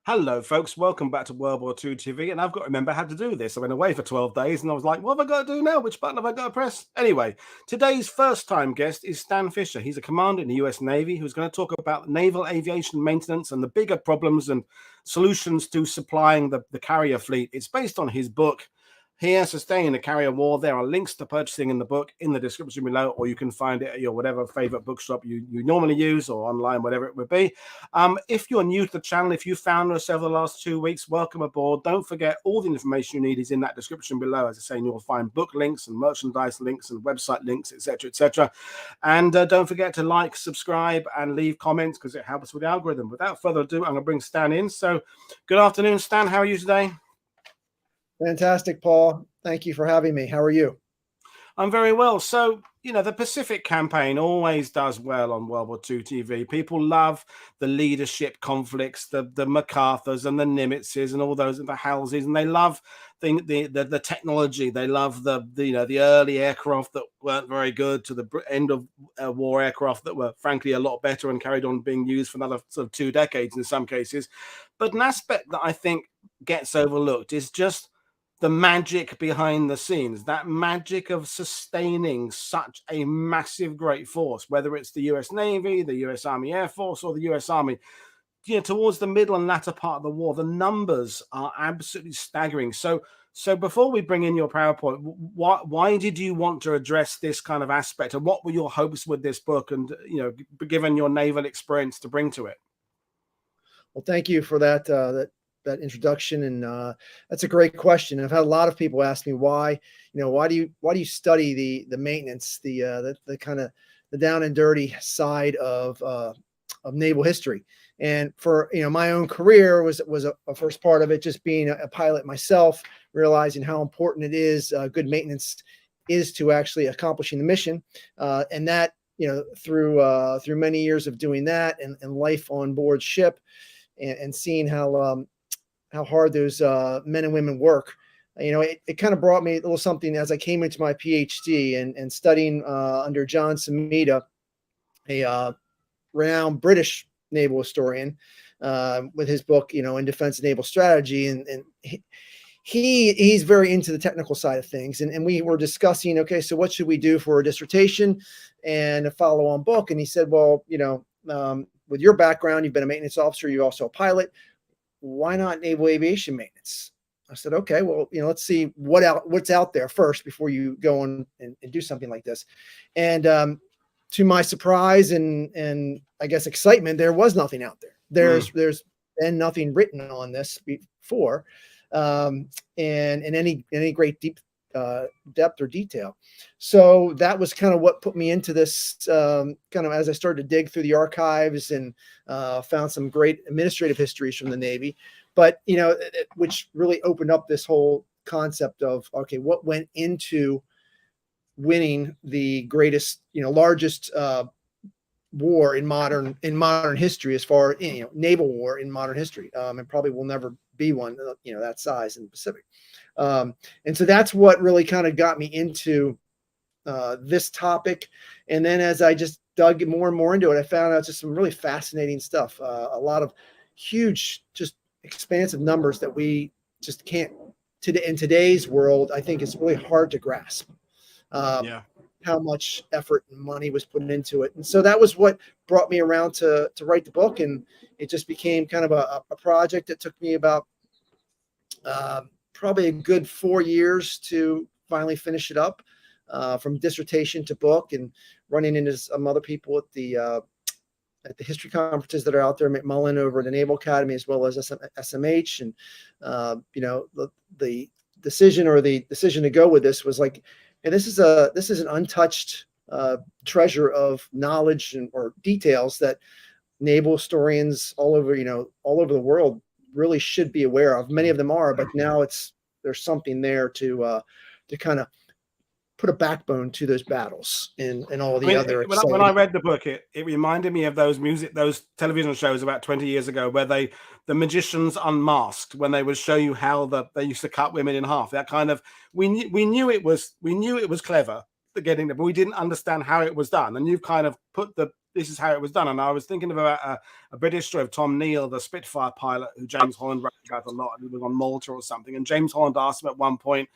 Hello, folks. Welcome back to World War II TV. And I've got to remember how to do this. I went away for 12 days and I was like, what have I got to do now? Which button have I got to press? Anyway, today's first time guest is Stan Fisher. He's a commander in the US Navy who's going to talk about naval aviation maintenance and the bigger problems and solutions to supplying the carrier fleet. It's based on his book, Here, Sustaining the Carrier War. There are links to purchasing in the book in the description below, or you can find it at your whatever favorite bookshop you normally use, or online, whatever it would be. If you're new to the channel, if you found us over the last 2 weeks, welcome aboard. Don't forget, all the information you need is in that description below. As I say, you'll find book links and merchandise links and website links, etc., etc. And don't forget to like, subscribe, and leave comments because it helps with the algorithm. Without further ado, I'm going to bring Stan in. So, good afternoon, Stan. How are you today? Fantastic, Paul. Thank you for having me. How are you? I'm very well. So, the Pacific campaign always does well on World War II TV. People love the leadership conflicts, the MacArthurs and the Nimitzes and all those, the Halseys, and they love the technology. They love the early aircraft that weren't very good to the end of war aircraft that were frankly a lot better and carried on being used for another sort of 2 decades in some cases. But an aspect that I think gets overlooked is just the magic behind the scenes, that magic of sustaining such a massive, great force, whether it's the US Navy, the US Army Air Force, or the US Army. Towards the middle and latter part of the war, the numbers are absolutely staggering. So before we bring in your PowerPoint, why did you want to address this kind of aspect, and what were your hopes with this book, and given your naval experience, to bring to it? Well, thank you for that introduction, and that's a great question. I've had a lot of people ask me why do you study the maintenance, the kind of the down and dirty side of naval history. And for my own career was a first part of it, just being a pilot myself, realizing how important it is, good maintenance is to actually accomplishing the mission, and that through many years of doing that and life on board ship, and seeing how hard those men and women work. It kind of brought me a little something as I came into my PhD and studying under John Samita, a renowned British naval historian, with his book, In Defense of Naval Strategy. And he's very into the technical side of things. And we were discussing, okay, so what should we do for a dissertation and a follow-on book? And he said, well, with your background, you've been a maintenance officer, you're also a pilot. Why not naval aviation maintenance? I said, okay, well, let's see what's out there first before you go on and do something like this. And to my surprise and I guess excitement, there was nothing out there. There's been nothing written on this before, and in any great deep depth or detail. So that was kind of what put me into this, kind of as I started to dig through the archives and found some great administrative histories from the Navy, but which really opened up this whole concept of, okay, what went into winning the greatest, largest war in modern history, as far naval war in modern history, and probably will never be one that size in the Pacific. And so that's what really kind of got me into this topic. And then as I just dug more and more into it, I found out just some really fascinating stuff. A lot of huge, just expansive numbers that we just can't, in today's world, I think it's really hard to grasp. How much effort and money was put into it. And so that was what brought me around to write the book. And it just became kind of a project that took me about probably a good 4 years to finally finish it up, from dissertation to book, and running into some other people at the history conferences that are out there, McMullen over at the Naval Academy, as well as SMH. And the decision to go with this was like, and this is an untouched treasure of knowledge or details that naval historians all over the world really should be aware of. Many of them are, but now there's something there to kind of put a backbone to those battles and all the other. When I read the book, it reminded me of those television shows about 20 years ago where the magicians unmasked, when they would show you how they used to cut women in half. That kind of, we knew it was clever, but we didn't understand how it was done. And you've kind of put the this is how it was done. And I was thinking about a British story of Tom Neal, the Spitfire pilot, who James Holland wrote about a lot, and he was on Malta or something. And James Holland asked him at one point,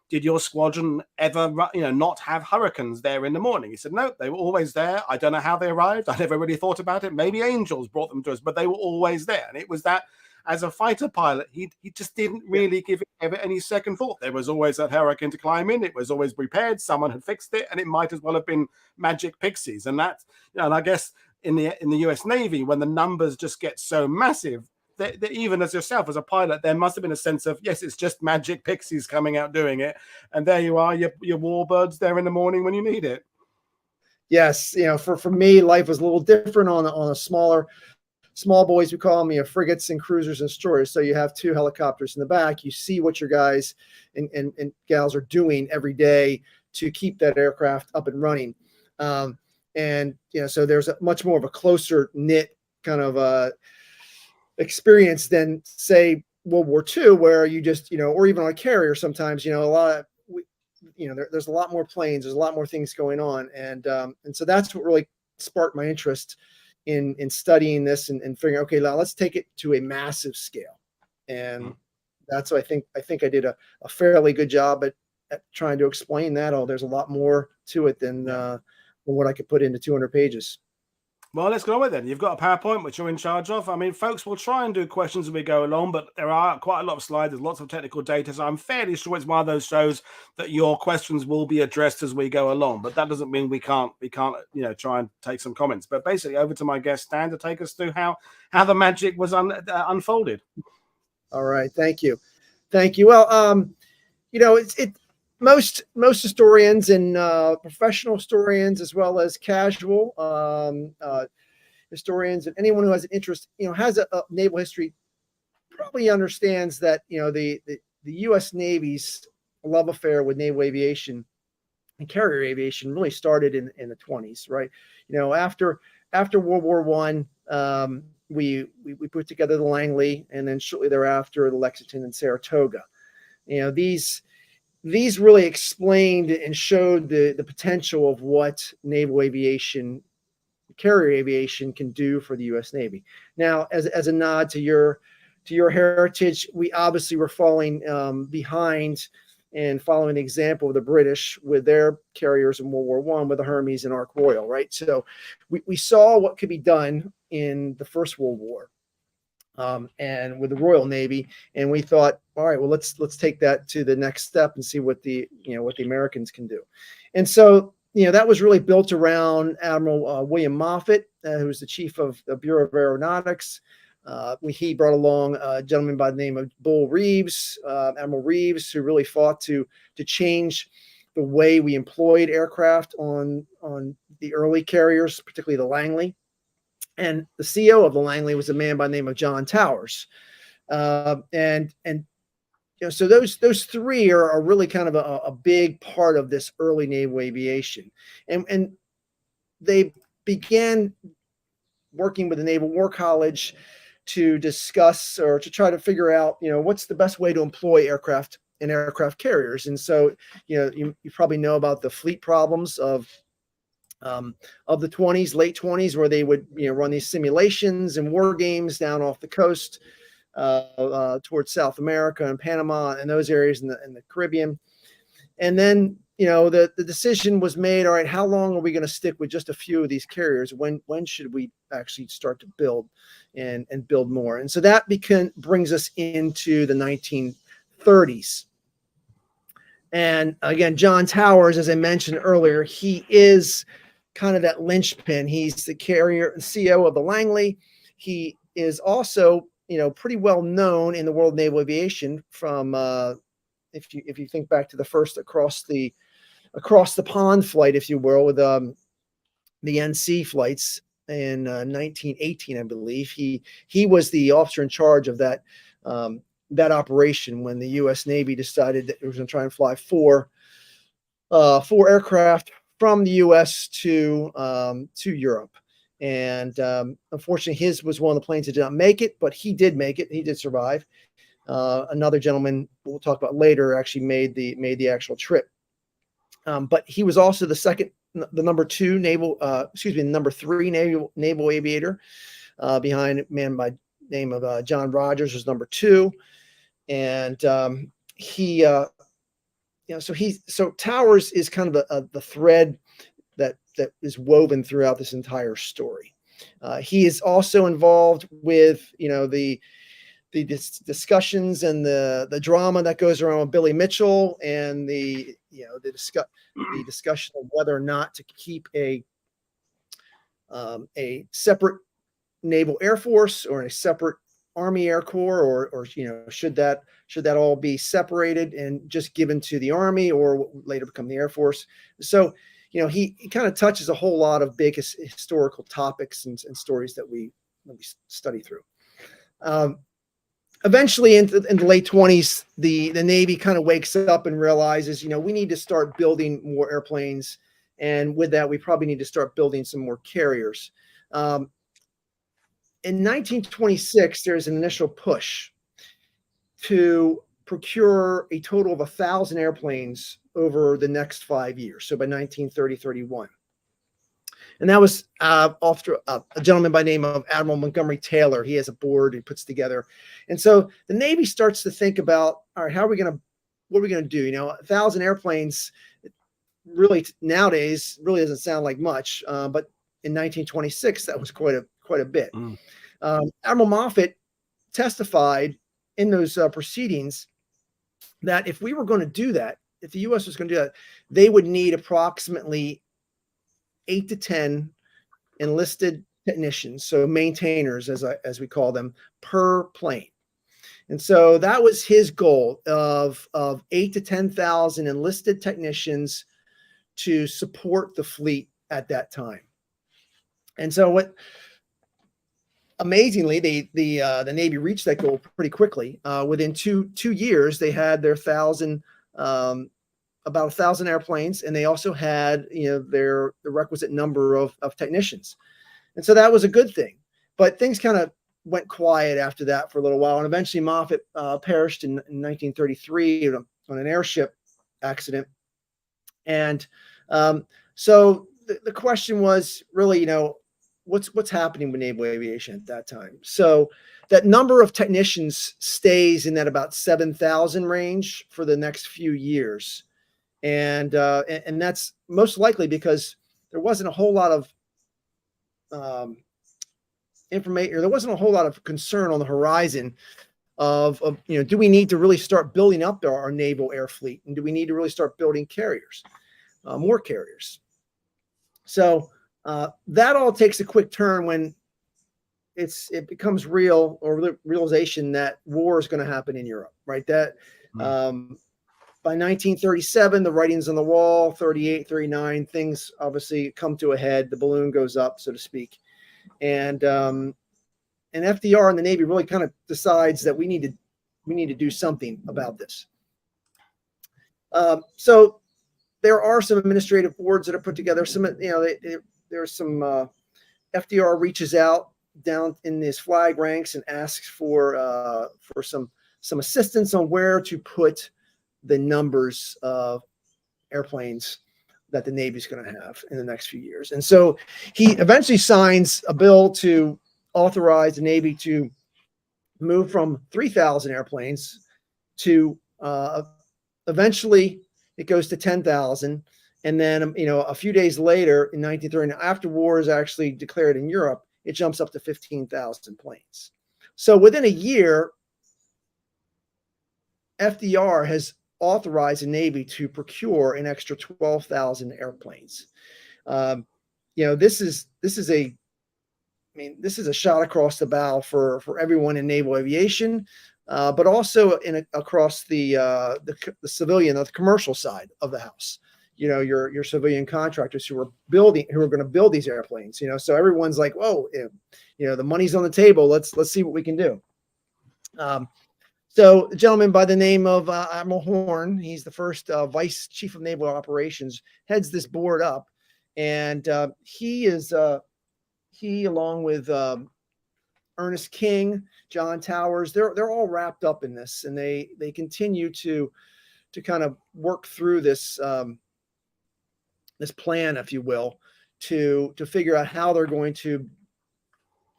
did your squadron ever, not have hurricanes there in the morning? He said, no, they were always there. I don't know how they arrived. I never really thought about it. Maybe angels brought them to us, but they were always there. And it was that, as a fighter pilot, he just didn't really give it any second thought. There was always that hurricane to climb in. It was always prepared. Someone had fixed it, and it might as well have been magic pixies. And that, and I guess in the US Navy, when the numbers just get so massive, that even as yourself as a pilot, there must have been a sense of, yes, it's just magic pixies coming out doing it, and there you are, your warbirds there in the morning when you need it. Yes, for me, life was a little different on a small boys, we call them, frigates and cruisers and destroyers. So you have 2 helicopters in the back. You see what your guys and gals are doing every day to keep that aircraft up and running. And so there's much more of a closer knit kind of experience than, say, World War II, where you just, or even on a carrier sometimes, a lot of, there's a lot more planes, there's a lot more things going on. And so that's what really sparked my interest in studying this and figuring, okay, now let's take it to a massive scale. And that's what I think I did a fairly good job at trying to explain that. Oh, there's a lot more to it than what I could put into 200 pages. Well, let's go on with it. You've got a PowerPoint, which you're in charge of. I mean, folks will try and do questions as we go along, but there are quite a lot of slides. There's lots of technical data. So I'm fairly sure it's one of those shows that your questions will be addressed as we go along. But that doesn't mean we can't, try and take some comments. But basically, over to my guest, Stan, to take us through how the magic was unfolded. All right. Thank you. Well, most historians and professional historians, as well as casual historians, and anyone who has an interest, has a naval history, probably understands that the U.S. Navy's love affair with naval aviation and carrier aviation really started in the 20s, right? After World War I, we put together the Langley, and then shortly thereafter the Lexington and Saratoga. These really explained and showed the potential of what naval aviation, carrier aviation, can do for the U.S. Navy. Now, as a nod to your heritage, we obviously were falling behind and following the example of the British with their carriers in World War I with the Hermes and Ark Royal, right? So we saw what could be done in the First World War. And with the Royal Navy, and we thought, all right, well, let's take that to the next step and see what the Americans can do. And so, that was really built around Admiral William Moffett, who was the chief of the Bureau of Aeronautics. He brought along a gentleman by the name of Bull Reeves, Admiral Reeves, who really fought to change the way we employed aircraft on the early carriers, particularly the Langley. And the CEO of the Langley was a man by the name of John Towers. So those three are really kind of a big part of this early naval aviation. And they began working with the Naval War College to discuss or to try to figure out, what's the best way to employ aircraft and aircraft carriers. And so, you probably know about the fleet problems of the 20s, late 20s, where they would run these simulations and war games down off the coast towards South America and Panama and those areas in the Caribbean. And then the decision was made, all right, how long are we going to stick with just a few of these carriers? When should we actually start to build and build more? And so that brings us into the 1930s. And again, John Towers, as I mentioned earlier, he is kind of that linchpin. He's the CEO of the Langley. He is also, pretty well known in the world of naval aviation from, if you think back to the first across the pond flight, if you will, with the NC flights in 1918, I believe. He was the officer in charge of that operation when the U.S. Navy decided that it was going to try and fly four aircraft from the U.S. to Europe. And unfortunately, his was one of the planes that did not make it, but he did make it. He did survive. Another gentleman we'll talk about later actually made the actual trip. But he was also the number 2 number 3 naval aviator, behind a man by name of John Rogers was number 2. And so Towers is kind of the thread that is woven throughout this entire story. He is also involved with the discussions and the drama that goes around with Billy Mitchell, and the discussion of whether or not to keep a separate Naval Air Force or a separate Army Air Corps, or should that all be separated and just given to the Army, or what would later become the Air Force. So he kind of touches a whole lot of big historical topics and stories that we study through. Eventually, in the late 20s, the Navy kind of wakes up and realizes, we need to start building more airplanes, and with that, we probably need to start building some more carriers. In 1926, there's an initial push to procure a total of 1,000 airplanes over the next 5 years. So by 1930-31. And that was after a gentleman by the name of Admiral Montgomery Taylor. He has a board he puts together. And so the Navy starts to think about, all right, what are we going to do? 1,000 airplanes really nowadays really doesn't sound like much. But in 1926, that was quite a bit. Admiral Moffett testified in those proceedings that if we were going to do that, if the U.S. was going to do that, they would need approximately 8 to 10 enlisted technicians, so maintainers, as we call them, per plane. And so that was his goal of 8 to 10,000 enlisted technicians to support the fleet at that time. And so amazingly, the Navy reached that goal pretty quickly. Within two years, they had their about 1,000 airplanes, and they also had the requisite number of technicians. And so that was a good thing. But things kind of went quiet after that for a little while, and eventually Moffett perished in 1933 on an airship accident. And so the question was really, what's happening with naval aviation at that time? So that number of technicians stays in that about 7,000 range for the next few years. And that's most likely because there wasn't a whole lot of information, or there wasn't a whole lot of concern on the horizon of do we need to really start building up our naval air fleet, and do we need to really start building carriers, more carriers? So that all takes a quick turn when it becomes real, or realization that war is going to happen in Europe, right? That by 1937, the writing's on the wall. 38, 39, things obviously come to a head. The balloon goes up, so to speak. And FDR and the Navy really kind of decides that we need to do something about this. So there are some administrative boards that are put together. There's some FDR reaches out down in his flag ranks and asks for some assistance on where to put the numbers of airplanes that the Navy is going to have in the next few years. And so he eventually signs a bill to authorize the Navy to move from 3,000 airplanes to eventually it goes to 10,000. And then, a few days later in 1930, after war is actually declared in Europe, it jumps up to 15,000 planes. So within a year, FDR has authorized the Navy to procure an extra 12,000 airplanes. This is a shot across the bow for everyone in naval aviation, but also across the civilian, the commercial side of the house. Your civilian contractors who are going to build these airplanes. So everyone's like, whoa, the money's on the table. Let's see what we can do. So a gentleman by the name of Admiral Horn, he's the first Vice Chief of Naval Operations, heads this board up, and he along with Ernest King, John Towers, they're all wrapped up in this, and they continue to kind of work through this plan, if you will, to figure out how they're going to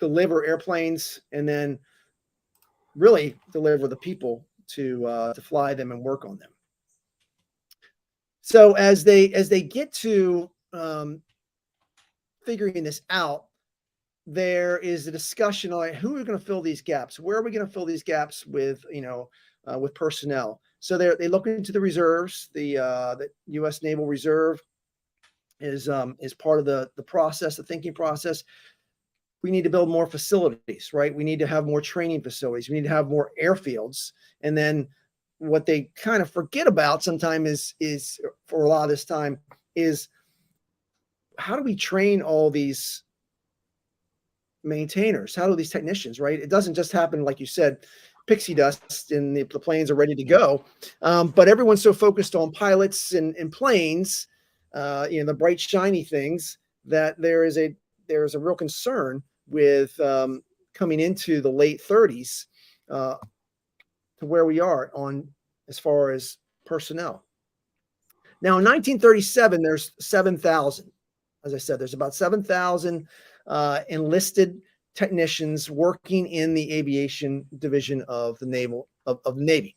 deliver airplanes and then really deliver the people to fly them and work on them. So as they get to figuring this out, there is a discussion on who are going to fill these gaps. Where are we going to fill these gaps with, with personnel? So they look into the reserves. The U.S. Naval Reserve is part of the process, the thinking process. We need to build more facilities, right? We need to have more training facilities. We need to have more airfields. And then what they kind of forget about sometimes is for a lot of this time is how do we train all these maintainers? How do these technicians, right? It doesn't just happen, like you said, pixie dust and the planes are ready to go. But everyone's so focused on pilots and planes, the bright, shiny things, that there is a real concern with coming into the late 30s to where we are on as far as personnel. Now, in 1937, there's 7,000. As I said, there's about 7,000 enlisted technicians working in the aviation division of the Navy.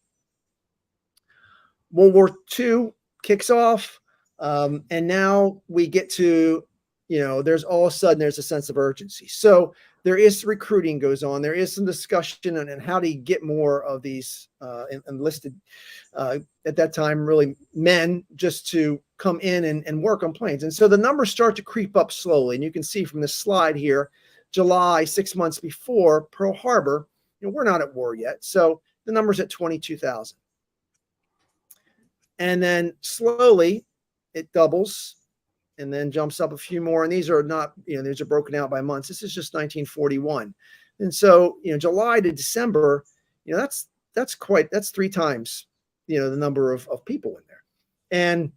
World War II kicks off, and now we get to, there's all of a sudden there's a sense of urgency. So there is recruiting goes on. There is some discussion on how do you get more of these enlisted, at that time, really men, just to come in and work on planes. And so the numbers start to creep up slowly. And you can see from this slide here, July, 6 months before Pearl Harbor, we're not at war yet. So the number's at 22,000. And then slowly it doubles and then jumps up a few more. And these are not, these are broken out by months. This is just 1941. And so, July to December, that's 3 times, the number of people in there. And,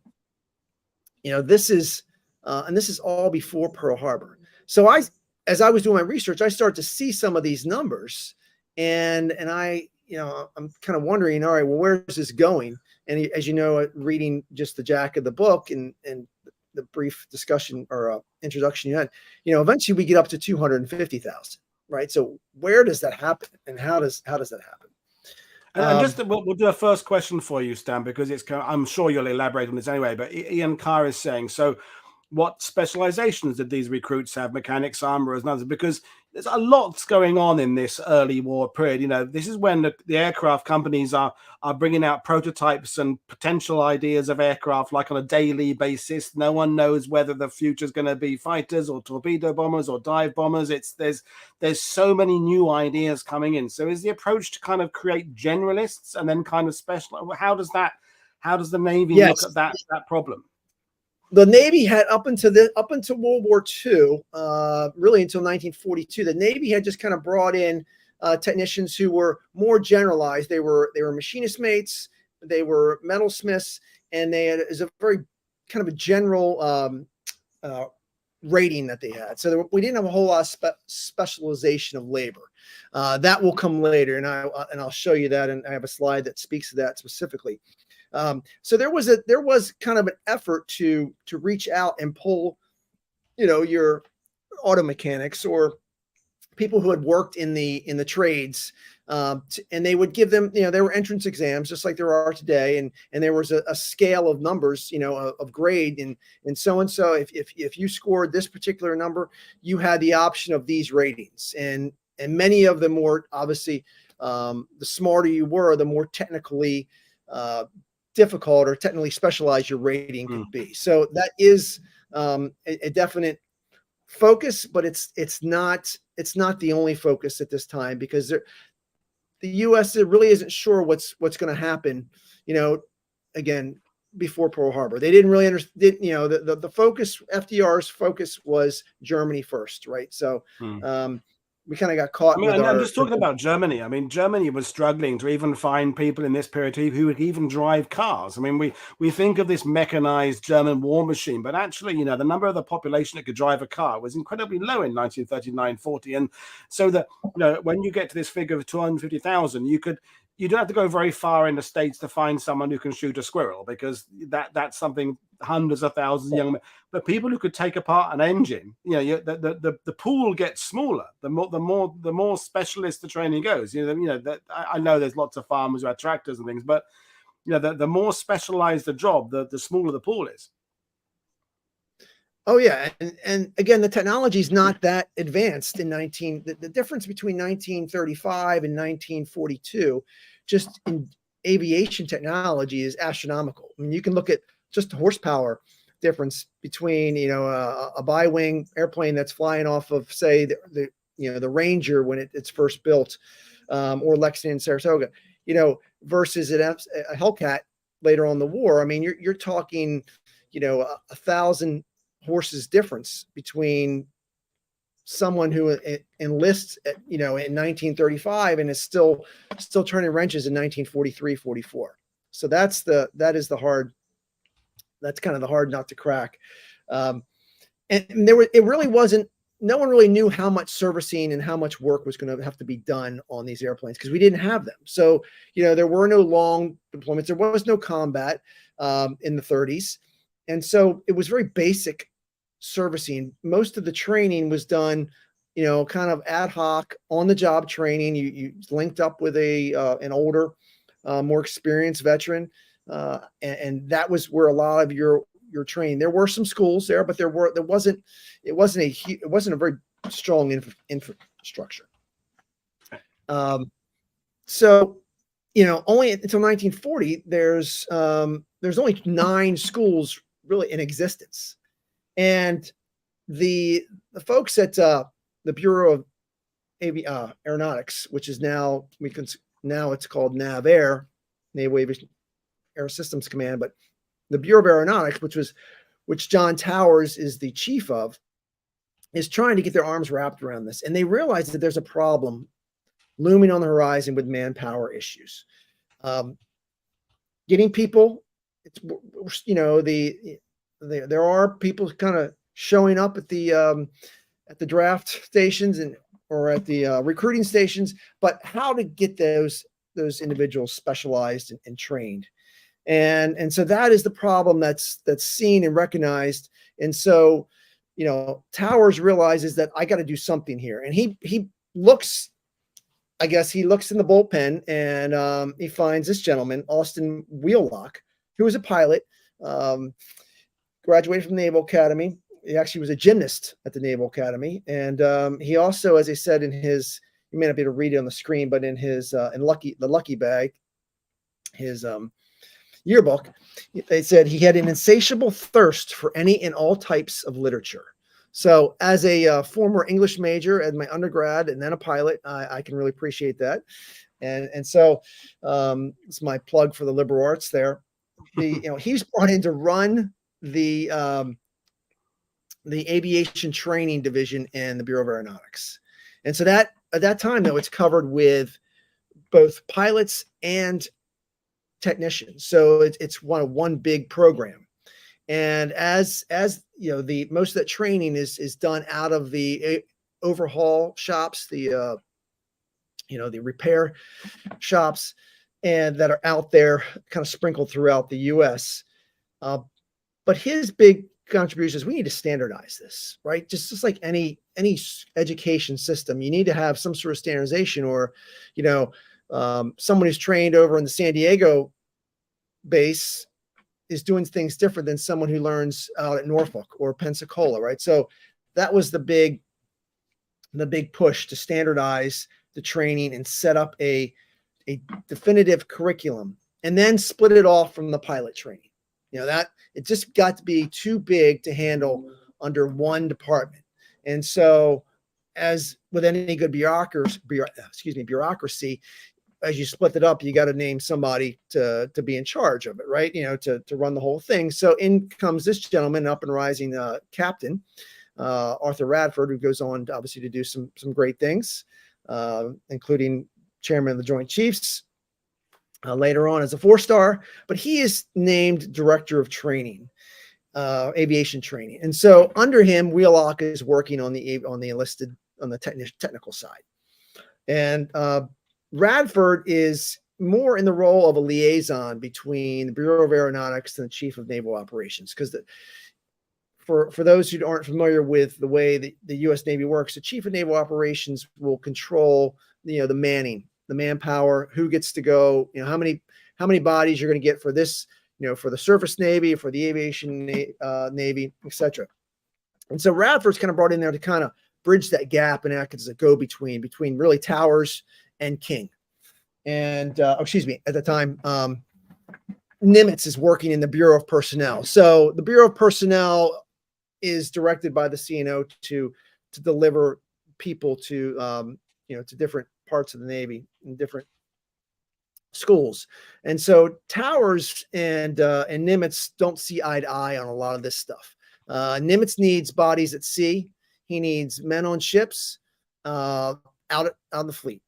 this is all before Pearl Harbor. So as I was doing my research, I started to see some of these numbers, and I'm kind of wondering, all right, well, where is this going? And as you know, reading just the jack of the book and the brief discussion or introduction you had, eventually we get up to 250,000, right? So where does that happen, and how does that happen? And just we'll do a first question for you, Stan, because I'm sure you'll elaborate on this anyway. But Ian Carr is saying, so what specializations did these recruits have? Mechanics, armorers, and others? Because there's a lot going on in this early war period. This is when the aircraft companies are bringing out prototypes and potential ideas of aircraft like on a daily basis. No one knows whether the future is going to be fighters or torpedo bombers or dive bombers. There's so many new ideas coming in. So is the approach to kind of create generalists and then kind of special? How does the Navy look at that problem? The Navy had up until World War II, really until 1942, the Navy had just kind of brought in technicians who were more generalized. They were machinist mates, they were metalsmiths, and they had is a very kind of a general rating that they had. So we didn't have a whole lot of specialization of labor. That will come later, and I'll show you that, and I have a slide that speaks to that specifically. So there was kind of an effort to reach out and pull, your auto mechanics or people who had worked in the trades, and they would give them, there were entrance exams just like there are today, and there was a scale of numbers, of grade, and so if you scored this particular number, you had the option of these ratings, and many of them were obviously, the smarter you were, the more technically difficult or technically specialized your rating could be. So that is a definite focus, but it's not the only focus at this time, because the U.S. really isn't sure what's going to happen. Again, before Pearl Harbor, they didn't really understand. The focus, FDR's focus was Germany first, right? So we kind of got caught. I'm just talking about Germany. Germany was struggling to even find people in this period who would even drive cars. We think of this mechanized German war machine, but actually, the number of the population that could drive a car was incredibly low in 1939-40. And so when you get to this figure of 250,000, you don't have to go very far in the States to find someone who can shoot a squirrel, because that's something hundreds of thousands of young men. But people who could take apart an engine, the pool gets smaller. The more specialist the training goes. That I know there's lots of farmers who have tractors and things, but the more specialized the job, the smaller the pool is. Oh yeah, and again, the technology is not that advanced in the difference between 1935 and 1942, just in aviation technology, is astronomical. I mean, you can look at just the horsepower difference between a bi-wing airplane that's flying off of, say, the Ranger when it's first built, or Lexington, Saratoga, versus a Hellcat later on in the war. I mean, you're talking 1,000 horses difference between someone who enlists in 1935 and is still turning wrenches in 1943, 44. So that's kind of the hard nut to crack. And it really wasn't, no one really knew how much servicing and how much work was going to have to be done on these airplanes, because we didn't have them. So there were no long deployments, there was no combat in the 30s. And so it was very basic servicing. Most of the training was done, kind of ad hoc, on the job training. You linked up with an older, more experienced veteran, and that was where a lot of your training. There were some schools there, but it wasn't a very strong infrastructure. So only until 1940, there's only 9 schools really in existence. And the folks at the Bureau of Aeronautics, which is now it's called NAVAIR, Naval Aviation Air Systems Command, but the Bureau of Aeronautics, which John Towers is the chief of, is trying to get their arms wrapped around this. And they realize that there's a problem looming on the horizon with manpower issues. Getting people, there are people kind of showing up at the draft stations or at the recruiting stations, but how to get those individuals specialized and trained. And so that is the problem that's seen and recognized. And so, Towers realizes that I got to do something here. And he looks in the bullpen, and he finds this gentleman, Austin Wheelock, who was a pilot, graduated from the Naval Academy. He actually was a gymnast at the Naval Academy. And he also, as I said in his, you may not be able to read it on the screen, but in his, the Lucky Bag, his yearbook, they said he had an insatiable thirst for any and all types of literature. So as a former English major at my undergrad and then a pilot, I can really appreciate that. And so it's my plug for the liberal arts there. He's brought in to run the Aviation Training Division in the Bureau of Aeronautics. And so that at that time, though, it's covered with both pilots and technicians. So it's one big program. And as the most of that training is done out of the overhaul shops, the repair shops, and that are out there kind of sprinkled throughout the U.S. But his big contribution is we need to standardize this, right? Just like any education system, you need to have some sort of standardization, or someone who's trained over in the San Diego base is doing things different than someone who learns out at Norfolk or Pensacola, right? So that was the big push to standardize the training and set up a definitive curriculum, and then split it off from the pilot training. That it just got to be too big to handle under one department. And so, as with any good bureaucracy, as you split it up, you got to name somebody to be in charge of it, right? To run the whole thing. So in comes this gentleman, up and rising captain, Arthur Radford, who goes on obviously to do some great things, including chairman of the Joint Chiefs, later on as a 4-star, but he is named director of training, aviation training. And so under him, Wheelock is working on the enlisted, on the technical side. And Radford is more in the role of a liaison between the Bureau of Aeronautics and the Chief of Naval Operations. Because for those who aren't familiar with the way the U.S. Navy works, the Chief of Naval Operations will control, the manning, the manpower, who gets to go, how many bodies you're going to get for this, for the surface Navy, for the aviation Navy, etc. And so Radford's kind of brought in there to kind of bridge that gap and act as a go-between between really Towers and King. And excuse me, at the time, Nimitz is working in the Bureau of Personnel. So the Bureau of Personnel is directed by the CNO to deliver people to to different parts of the Navy and different schools. And so Towers and Nimitz don't see eye to eye on a lot of this stuff. Nimitz needs bodies at sea. He needs men on ships, out on the fleet.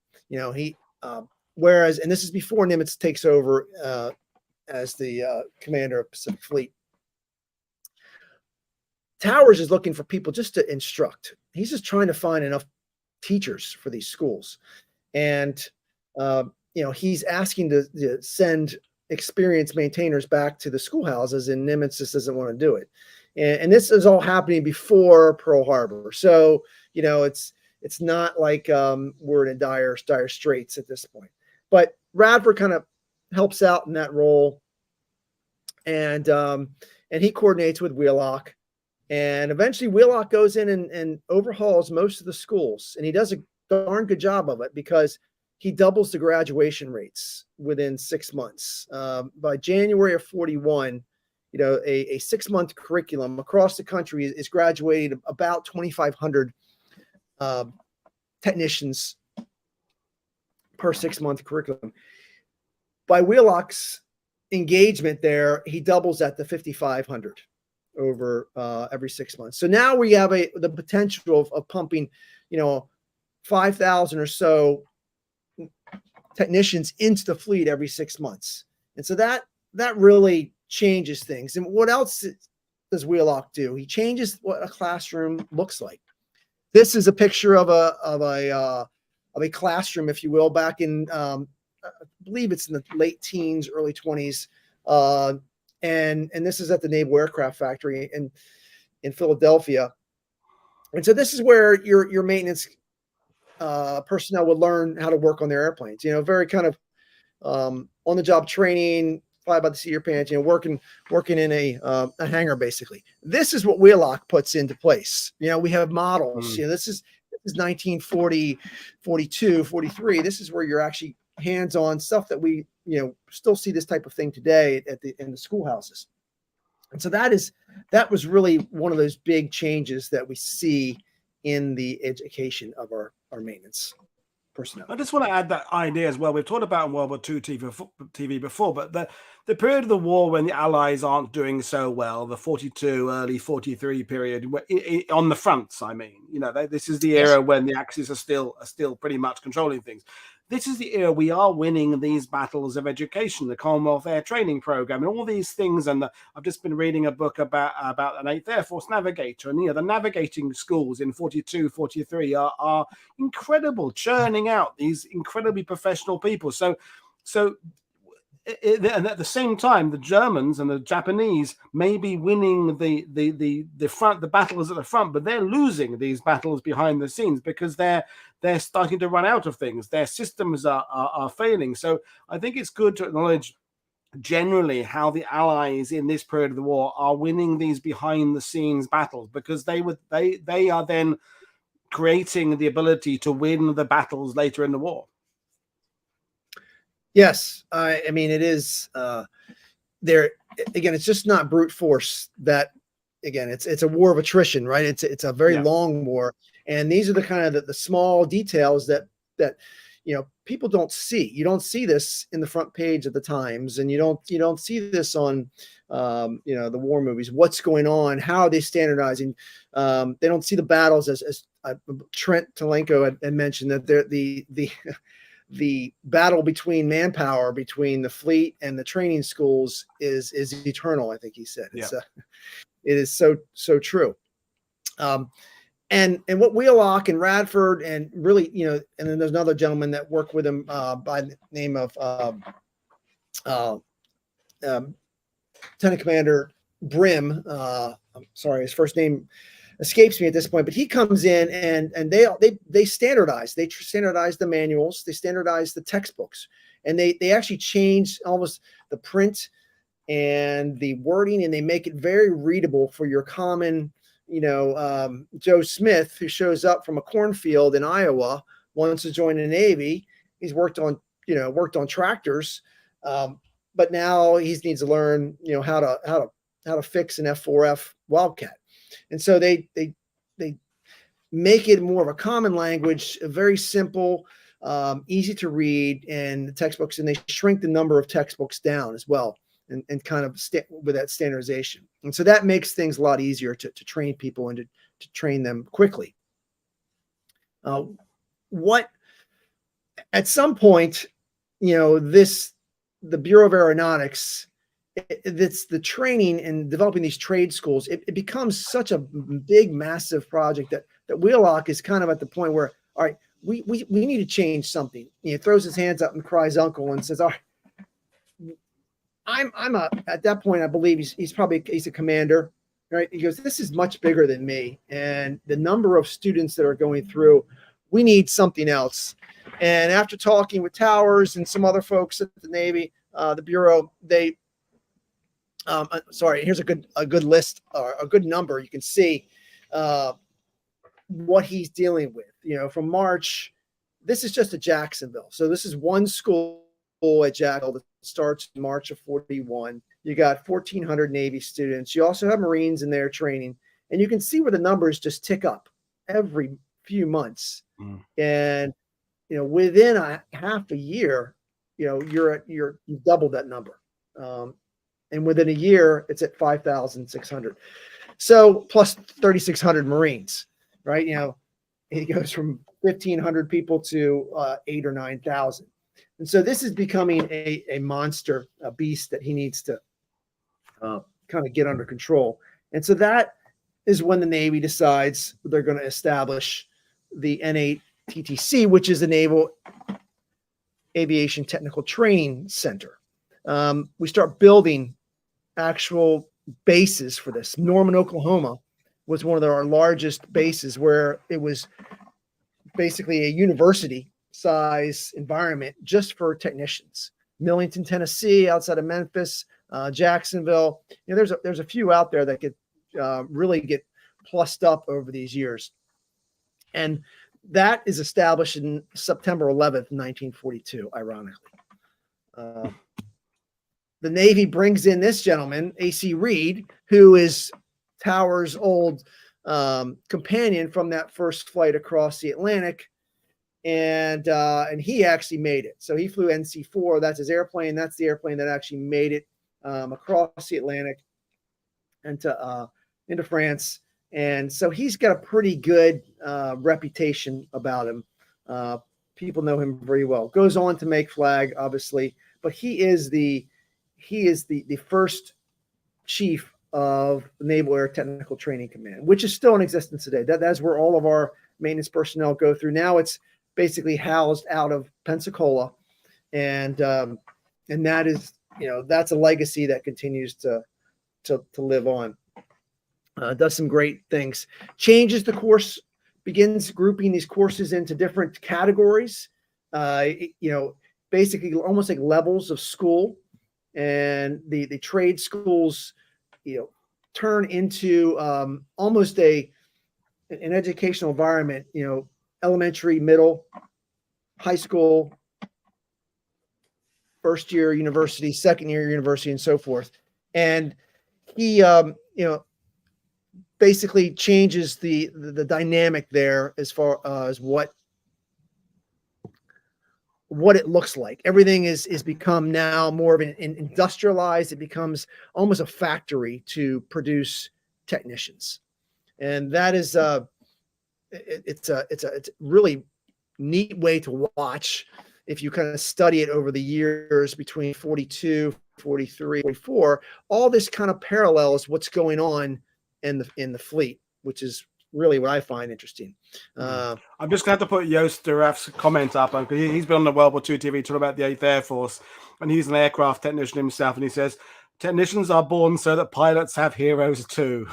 Whereas, and this is before Nimitz takes over as the commander of Pacific Fleet. Towers is looking for people just to instruct. He's just trying to find enough teachers for these schools. And, he's asking to send experienced maintainers back to the schoolhouses, and Nimitz just doesn't want to do it. And this is all happening before Pearl Harbor. So, it's not like we're in dire straits at this point. But Radford kind of helps out in that role. And he coordinates with Wheelock. And eventually Wheelock goes in and overhauls most of the schools. And he does a darn good job of it because he doubles the graduation rates within 6 months. By January of 41, a 6-month curriculum across the country is graduating about 2,500 technicians per 6-month curriculum. By Wheelock's engagement there, he doubles that to 5,500 over every 6 months. So now we have the potential of pumping, 5,000 or so technicians into the fleet every 6 months. And so that really changes things. And what else does Wheelock do? He changes what a classroom looks like. This is a picture of a classroom, if you will, back in I believe it's in the late teens, early 20s. And this is at the Naval Aircraft Factory in Philadelphia. And so this is where your maintenance personnel would learn how to work on their airplanes. Very kind of on the job training, fly by the seat of your pants. Working in a hangar basically. This is what Wheelock puts into place. We have models. This is 1940, 42, 43. This is where you're actually hands-on stuff that we still see this type of thing today in the schoolhouses. And so that was really one of those big changes that we see in the education of our maintenance personnel. I just want to add that idea as well. We've talked about World War II TV before, but the period of the war when the Allies aren't doing so well, the 42, early 43 period on the fronts, I mean, this is the era when the Axis are still pretty much controlling things. This is the era we are winning these battles of education, the Commonwealth Air Training Program, and all these things. And I've just been reading a book about an 8th Air Force navigator, and the navigating schools in 42, 43 are incredible, churning out these incredibly professional people. So and at the same time, the Germans and the Japanese may be winning the battles at the front, but they're losing these battles behind the scenes because they're starting to run out of things. Their systems are failing. So I think it's good to acknowledge generally how the Allies in this period of the war are winning these behind the scenes battles, because they are then creating the ability to win the battles later in the war. Yes, I mean, it is there again. It's just not brute force. That again, it's a war of attrition, right? It's a very long war, and these are the kind of the small details that people don't see. You don't see this in the front page of the Times, and you don't see this on the war movies. What's going on? How are they standardizing? They don't see the battles as Trent Telenko had mentioned that they're the battle between manpower, between the fleet and the training schools is eternal. I think he said it is so true. And what Wheelock and Radford and really, and then there's another gentleman that worked with him by the name of Lieutenant Commander Brim. I'm sorry, his first name escapes me at this point, but he comes in and they standardize. They standardize the manuals. They standardize the textbooks, and they actually change almost the print and the wording, and they make it very readable for your common, Joe Smith, who shows up from a cornfield in Iowa, wants to join the Navy. He's worked on tractors, but now he needs to learn, how to fix an F4F Wildcat. And so they make it more of a common language, very simple, easy to read, and the textbooks, and they shrink the number of textbooks down as well, and kind of with that standardization. And so that makes things a lot easier to train people and to train them quickly. At some point, the Bureau of Aeronautics, it's the training and developing these trade schools. It becomes such a big, massive project that Wheelock is kind of at the point where, all right, we need to change something. He throws his hands up and cries uncle and says, all right, at that point, I believe he's a commander, right? He goes, this is much bigger than me. And the number of students that are going through, we need something else. And after talking with Towers and some other folks at the Navy, the Bureau, here's a good list, or a good number. You can see what he's dealing with. From March, this is just at Jacksonville. So this is one school at Jacksonville that starts in March of 41. You got 1,400 Navy students. You also have Marines in there training, and you can see where the numbers just tick up every few months. And within a half a year, you've doubled that number. And within a year, it's at 5,600. So plus 3,600 Marines, right? It goes from 1,500 people to 8,000 or 9,000. And so this is becoming a monster, a beast that he needs to kind of get under control. And so that is when the Navy decides they're going to establish the NATTC, which is the Naval Aviation Technical Training Center. We start building actual bases for this. Norman, Oklahoma was one of our largest bases, where it was basically a university size environment just for technicians. Millington, Tennessee, outside of Memphis, Jacksonville. There's a few out there that really get plussed up over these years. And that is established in September 11th, 1942, ironically. The Navy brings in this gentleman, A.C. Reed, who is Towers' old companion from that first flight across the Atlantic. And he actually made it. So he flew NC-4. That's his airplane. That's the airplane that actually made it across the Atlantic and into France. And so he's got a pretty good reputation about him. People know him very well. Goes on to make flag, obviously, but he is the first chief of the Naval Air Technical Training Command, which is still in existence today. That's where all of our maintenance personnel go through. Now it's basically housed out of Pensacola, and that is, that's a legacy that continues to live on. Does some great things. Changes the course, begins grouping these courses into different categories. Basically almost like levels of school, and the trade schools, turn into almost an educational environment. Elementary, middle, high school, first year university, second year university, and so forth. And he, basically changes the dynamic there as far as what it looks like. Everything is become now more of an industrialized. It becomes almost a factory to produce technicians, and that is it's a really neat way to watch if you kind of study it over the years between 42, 43, 44. All this kind of parallels what's going on in the fleet, which is really what I find interesting. I'm just going to have to put Joost de Raaf's comment up, because he's been on the World War II TV talking about the 8th Air Force, and he's an aircraft technician himself, and he says, technicians are born so that pilots have heroes too.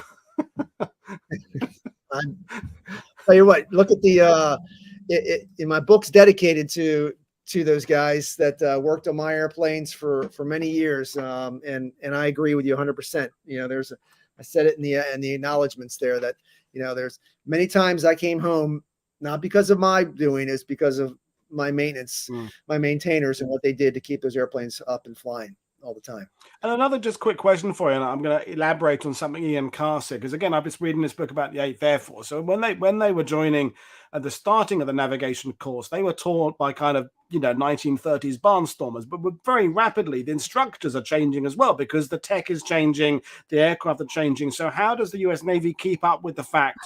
Tell you what, look at the in my books dedicated to those guys that worked on my airplanes for many years, and I agree with you 100%. You know, I said it in the acknowledgments there that, you know, there's many times I came home not because of my doing, it's because of my maintenance, my maintainers, and what they did to keep those airplanes up and flying all the time. And another just quick question for you, and I'm going to elaborate on something Ian Carr said, because again, I've been reading this book about the 8th Air Force. So when they were joining at the starting of the navigation course, they were taught by kind of, you know, 1930s barnstormers, but very rapidly the instructors are changing as well, because the tech is changing, the aircraft are changing. So how does the US Navy keep up with the fact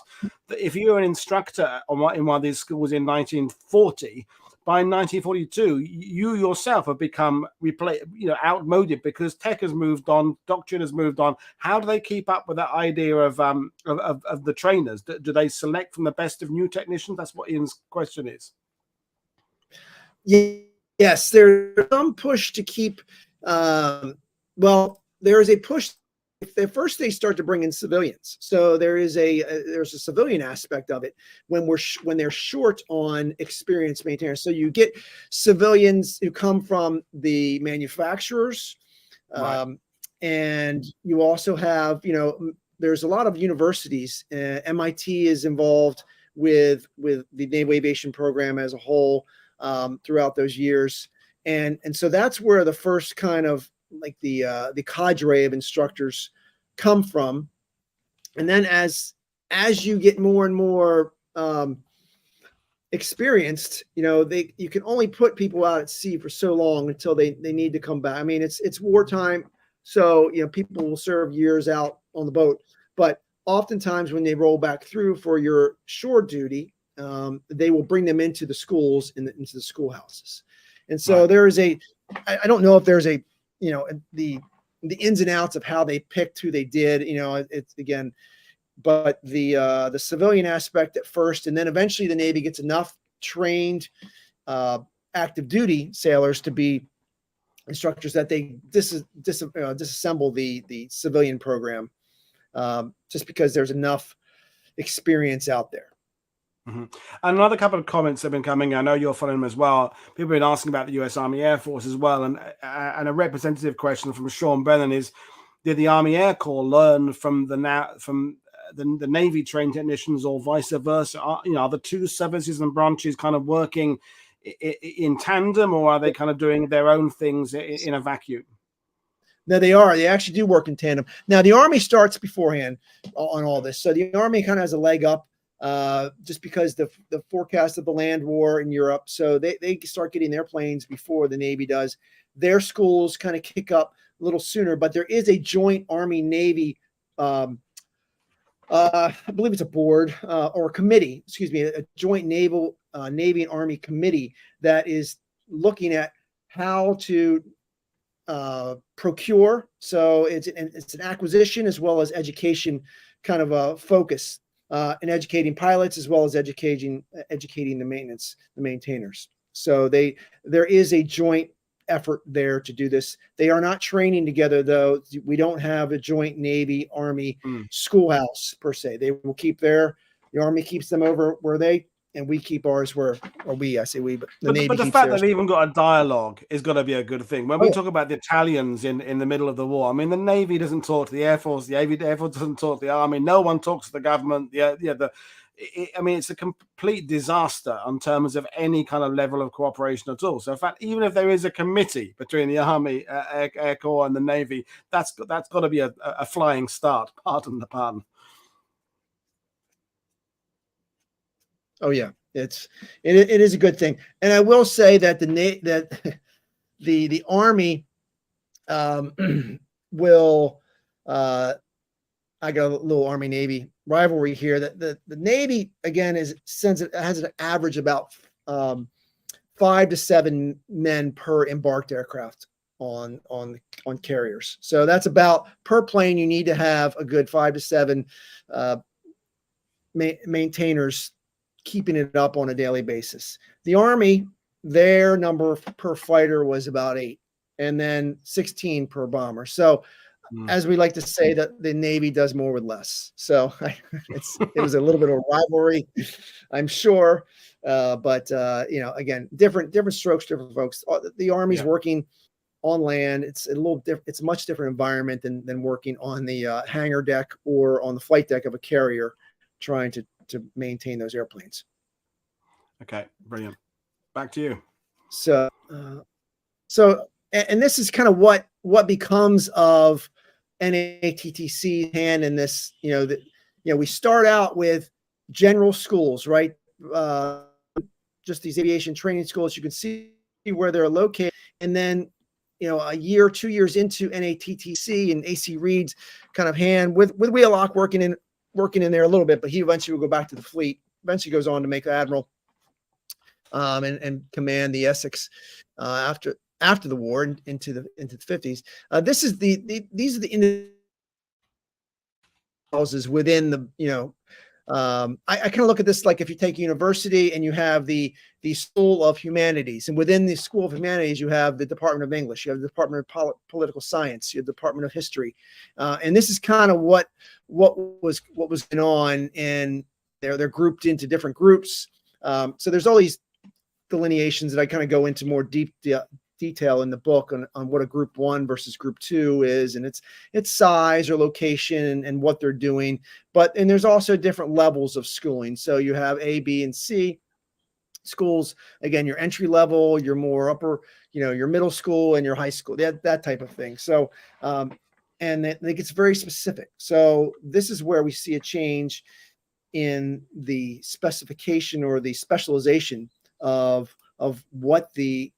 that if you're an instructor in one of these schools in 1940, by 1942, you yourself have become outmoded, because tech has moved on, doctrine has moved on. How do they keep up with that idea of the trainers? Do they select from the best of new technicians? That's what Ian's question is. Yes, there's some push to keep. Well, there is a push. First they start to bring in civilians, so there's a civilian aspect of it when they're short on experienced maintainers. So you get civilians who come from the manufacturers, right. And you also have, you know, there's a lot of universities. MIT is involved with the Naval Aviation program as a whole throughout those years, and so that's where the first kind of like the cadre of instructors come from. And then as you get more and more experienced, you know, you can only put people out at sea for so long until they need to come back. I mean, it's wartime, so, you know, people will serve years out on the boat, but oftentimes when they roll back through for your shore duty, they will bring them into the schools, into the schoolhouses. And so there is I don't know if there's a, you know, the ins and outs of how they picked who they did, you know, it's again, but the civilian aspect at first, and then eventually the Navy gets enough trained active duty sailors to be instructors that they disassemble the civilian program, just because there's enough experience out there. And another couple of comments have been coming. I know you're following them as well. People have been asking about the US Army Air Force as well. And a representative question from Sean Brennan is, did the Army Air Corps learn from the Navy trained technicians, or vice versa? Are the two services and branches kind of working in tandem, or are they kind of doing their own things in a vacuum? No, they are. They actually do work in tandem. Now, the Army starts beforehand on all this. So the Army kind of has a leg up, just because the forecast of the land war in Europe. So they start getting their planes before the Navy does. Their schools kind of kick up a little sooner, but there is a joint Army Navy, I believe it's a board or a committee, excuse me, a joint Naval Navy and Army committee that is looking at how to procure. So it's an acquisition as well as education kind of a focus. And educating pilots as well as educating the maintainers. So there is a joint effort there to do this. They are not training together, though. We don't have a joint Navy Army schoolhouse per se. They will keep the Army keeps them over where and we keep ours where, or I say we, but the Navy. But the fact that they've even got a dialogue is got to be a good thing. When we talk about the Italians in the middle of the war, I mean, the Navy doesn't talk to the Air Force, the Air Force doesn't talk to the Army, no one talks to the government. I mean, it's a complete disaster in terms of any kind of level of cooperation at all. So, in fact, even if there is a committee between the Army, Air Corps, and the Navy, that's got to be a flying start. Pardon the pun. Oh yeah, it is a good thing, and I will say that the Army will. I got a little Army Navy rivalry here. That the Navy again has an average about 5 to 7 men per embarked aircraft on carriers. So that's about per plane. You need to have a good 5 to 7 maintainers keeping it up on a daily basis. The Army, their number per fighter was about 8, and then 16 per bomber. So as we like to say, that the Navy does more with less. So it was a little bit of a rivalry, I'm sure. But again, different strokes, different folks. The Army's working on land. It's a little different. It's a much different environment than working on the hangar deck or on the flight deck of a carrier, trying to maintain those airplanes. Okay, brilliant. Back to you. So, and this is kind of what becomes of NATTC's hand in this. We start out with general schools, right? Just these aviation training schools. You can see where they're located, and then a year, 2 years into NATTC and AC Reed's kind of hand with Wheelock working in there a little bit, but he eventually will go back to the fleet. Eventually goes on to make admiral, and command the Essex after the war into the 50s. These are the houses within the I kind of look at this like if you take a university and you have the School of Humanities, and within the School of Humanities you have the Department of English, you have the Department of Political Science, you have the Department of History, and this is kind of what was going on, and they're grouped into different groups. So there's all these delineations that I kind of go into more detail in the book on what a group 1 versus group 2 is, and its size or location and what they're doing. And there's also different levels of schooling. So you have A, B, and C schools. Again, your entry level, your more upper, your middle school, and your high school, that type of thing. So, and it gets very specific. So this is where we see a change in the specification or the specialization of what the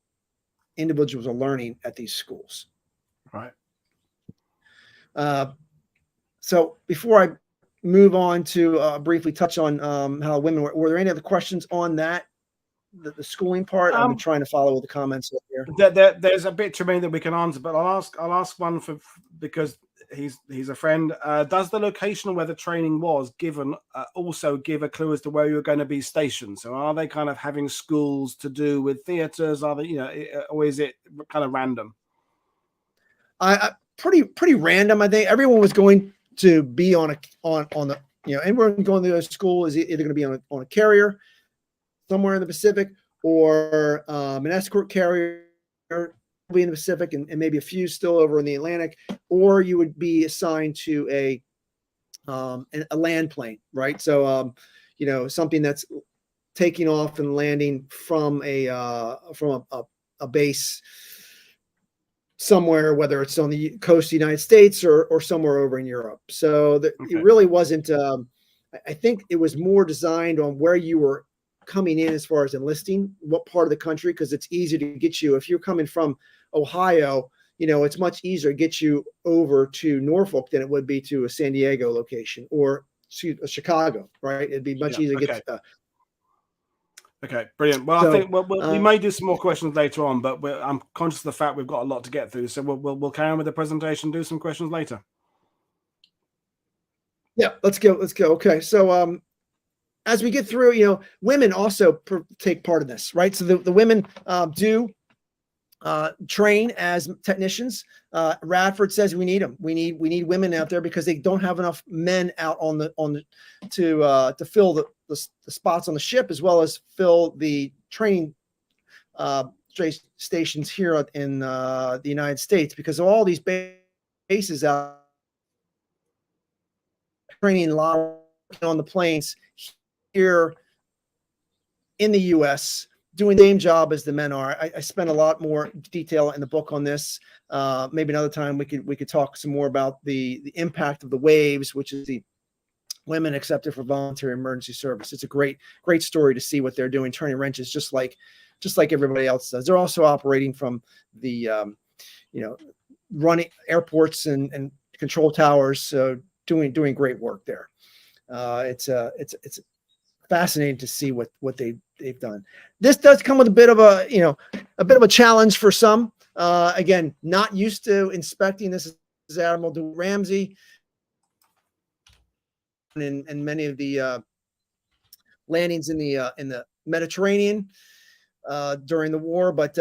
individuals are learning at these schools. Right. So before I move on to briefly touch on how women were there any other questions on that, the schooling part? I've been trying to follow the comments here. There's a bit to me that we can answer, but I'll ask one because he's a friend. Does the location of where the training was given also give a clue as to where you're going to be stationed? So are they kind of having schools to do with theaters? Are they, or is it kind of random? Pretty random. I think everyone was going to be on the anyone going to go to school is either going to be on a carrier somewhere in the Pacific, or an escort carrier be in the Pacific, and maybe a few still over in the Atlantic, or you would be assigned to a land plane, right? So something that's taking off and landing from a base somewhere, whether it's on the coast of the United States or somewhere over in Europe. So it really wasn't. I think it was more designed on where you were coming in as far as enlisting, what part of the country, because it's easier to get you if you're coming from Ohio. It's much easier to get you over to Norfolk than it would be to a San Diego location or to Chicago, right? It'd be much easier to get. Okay, brilliant. Well, I think we may do some more questions later on, but I'm conscious of the fact we've got a lot to get through, so we'll carry on with the presentation, do some questions later. Yeah, let's go. Okay, so as we get through, women also take part in this, right? So the women do train as technicians. Radford says we need them. We need women out there because they don't have enough men out to fill the spots on the ship, as well as fill the training stations here in the United States, because of all these bases out training a lot on the planes here in the U.S. doing the same job as the men are. I spent a lot more detail in the book on this. Maybe another time we could talk some more about the impact of the waves, which is the women accepted for voluntary emergency service. It's a great story to see what they're doing, turning wrenches just like everybody else does. They're also operating from the running airports and control towers, so doing great work there. It's fascinating to see what they've done. This does come with a bit of a challenge for some. Again, not used to inspecting. This is Admiral Ramsey and many of the landings in the Mediterranean during the war. But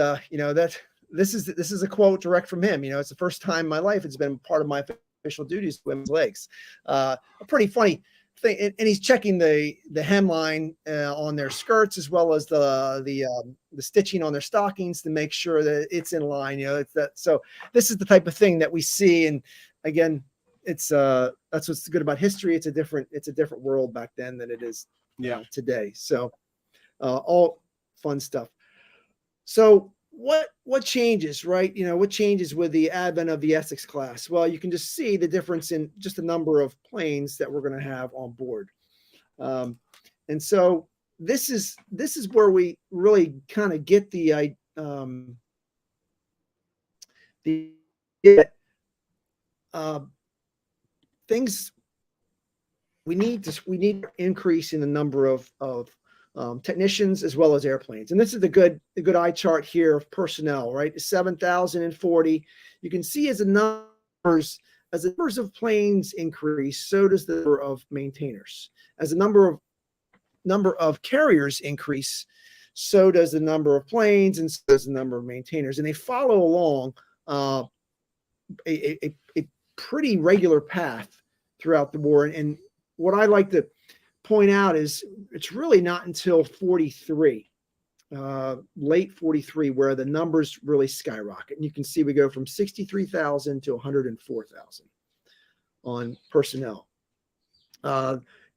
this is a quote direct from him. It's the first time in my life it's been part of my official duties to women's legs. A pretty funny thing, and he's checking the hemline on their skirts as well as the stitching on their stockings to make sure that it's in line. It's that. So this is the type of thing that we see, and again, it's that's what's good about history. It's a different world back then than it is today. So all fun stuff. So what changes, right? What changes with the advent of the Essex class? Well, you can just see the difference in just the number of planes that we're going to have on board. And so this is where we really kind of get the things we need to increase in the number of technicians as well as airplanes. And this is the good eye chart here of personnel, right? 7,040. You can see as the numbers of planes increase, so does the number of maintainers. As the number of carriers increase, so does the number of planes, and so does the number of maintainers. And they follow along a pretty regular path throughout the war. And what I like to point out is it's really not until 43, late 43, where the numbers really skyrocket. And you can see we go from 63,000 to 104,000 on personnel.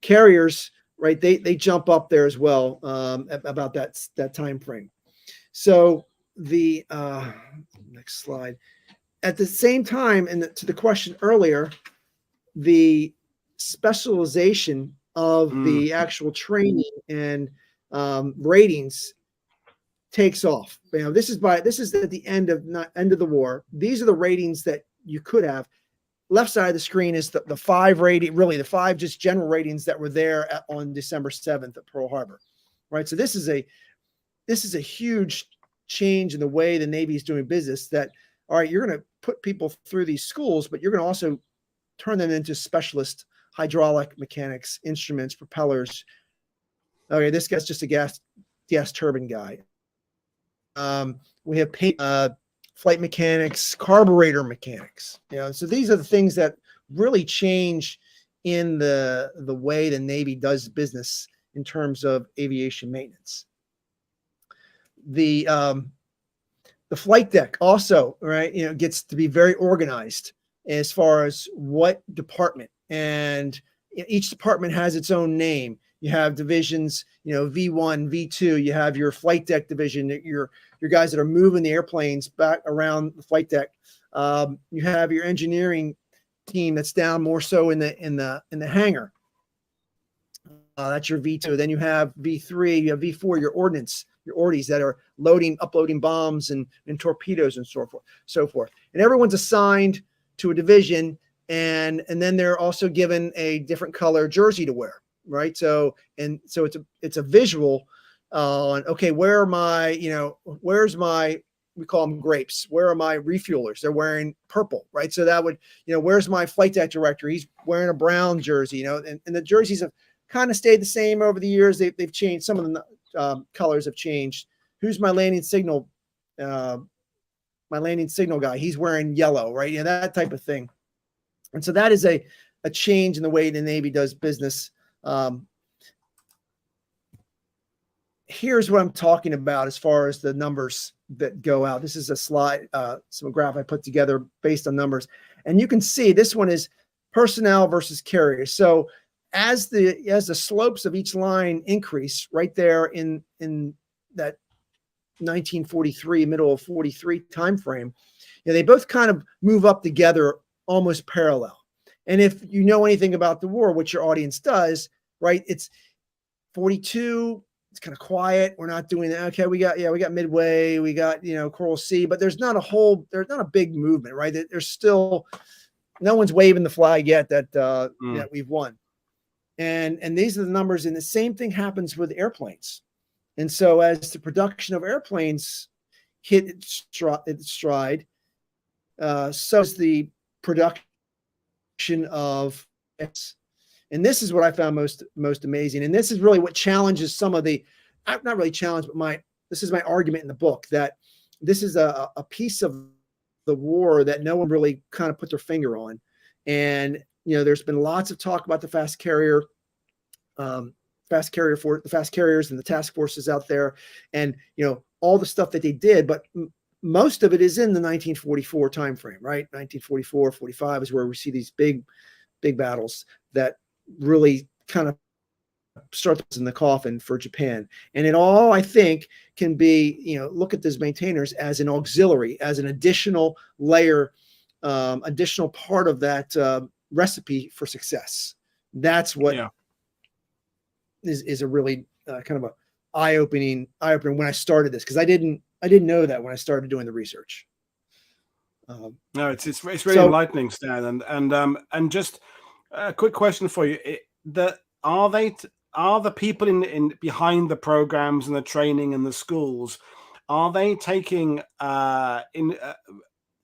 Carriers, right? They jump up there as well about that time frame. So the next slide. At the same time, and to the question earlier, the specialization of the actual training and ratings takes off. This is at the end of the war. These are the ratings that you could have. Left side of the screen is the 5 rating, really the 5 just general ratings that were there on December 7th at Pearl Harbor, right? So this is a huge change in the way the Navy is doing business. That, all right, you're going to put people through these schools, but you're going to also turn them into specialist hydraulic mechanics, instruments, propellers. Okay, this guy's just a gas turbine guy. We have flight mechanics, carburetor mechanics. So these are the things that really change in the way the Navy does business in terms of aviation maintenance. The flight deck also, right, gets to be very organized as far as what department, and each department has its own name. You have divisions, V1, V2. You have your flight deck division, your guys that are moving the airplanes back around the flight deck. You have your engineering team that's down more so in the hangar. That's your V2. Then you have V3, you have V4, your ordnance, your ordies that are uploading bombs and torpedoes and so forth. And everyone's assigned to a division, and then they're also given a different color jersey to wear, right? So it's a visual on, okay, where's my, we call them grapes, where are my refuelers? They're wearing purple, right? So that would, where's my flight deck director? He's wearing a brown jersey, and the jerseys have kind of stayed the same over the years. They've changed. Some of the colors have changed. Who's my landing signal? My landing signal guy, he's wearing yellow, right? That type of thing. And so that is a change in the way the Navy does business. Here's what I'm talking about as far as the numbers that go out. This is a slide, some graph I put together based on numbers. And you can see this one is personnel versus carriers. So as the slopes of each line increase right there in that 1943, middle of 43 timeframe, they both kind of move up together almost parallel. And if you know anything about the war, which your audience does, right? It's 42, it's kind of quiet. We're not doing that. Okay, we got Midway, we got, Coral Sea, but there's not a big movement, right? There's still, no one's waving the flag yet that we've won. And these are the numbers, and the same thing happens with airplanes. And so as the production of airplanes hit its stride, so is the production of And this is what I found most amazing. And this is really what challenges some of the, not really challenge, but this is my argument in the book, that this is a piece of the war that no one really kind of put their finger on. And, there's been lots of talk about the fast carriers and the task forces out there, and, all the stuff that they did, but most of it is in the 1944 timeframe, right? 1944, 45 is where we see these big battles that really kind of start in the coffin for Japan. And it all, I think, can be, look at those maintainers as an auxiliary, as an additional layer, additional part of that recipe for success. That's what is a really kind of a eye-opener when I started this, because I didn't know that when I started doing the research. No, it's really enlightening, Stan. And just a quick question for you: are the people in behind the programs and the training and the schools, are they taking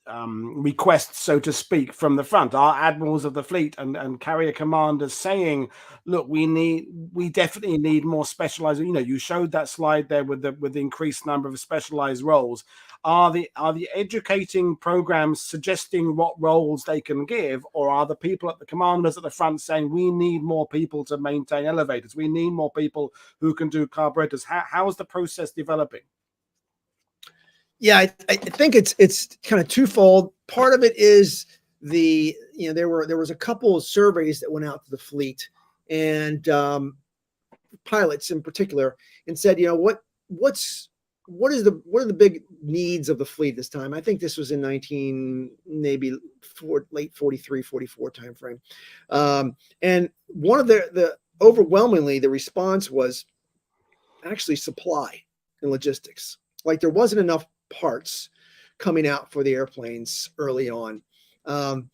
requests, so to speak, from the front? Are admirals of the fleet and carrier commanders saying, look, we definitely need more specialized, you showed that slide there with the increased number of specialized roles. Are the educating programs suggesting what roles they can give, or are the people at the commanders at the front saying, we need more people to maintain elevators, we need more people who can do carburetors? How is the process developing? Yeah, I think it's kind of twofold. Part of it is there was a couple of surveys that went out to the fleet and pilots in particular, and said, what are the big needs of the fleet this time? I think this was in late 43, 44 timeframe. And one of the overwhelmingly, the response was actually supply and logistics. Like, there wasn't enough parts coming out for the airplanes early on. And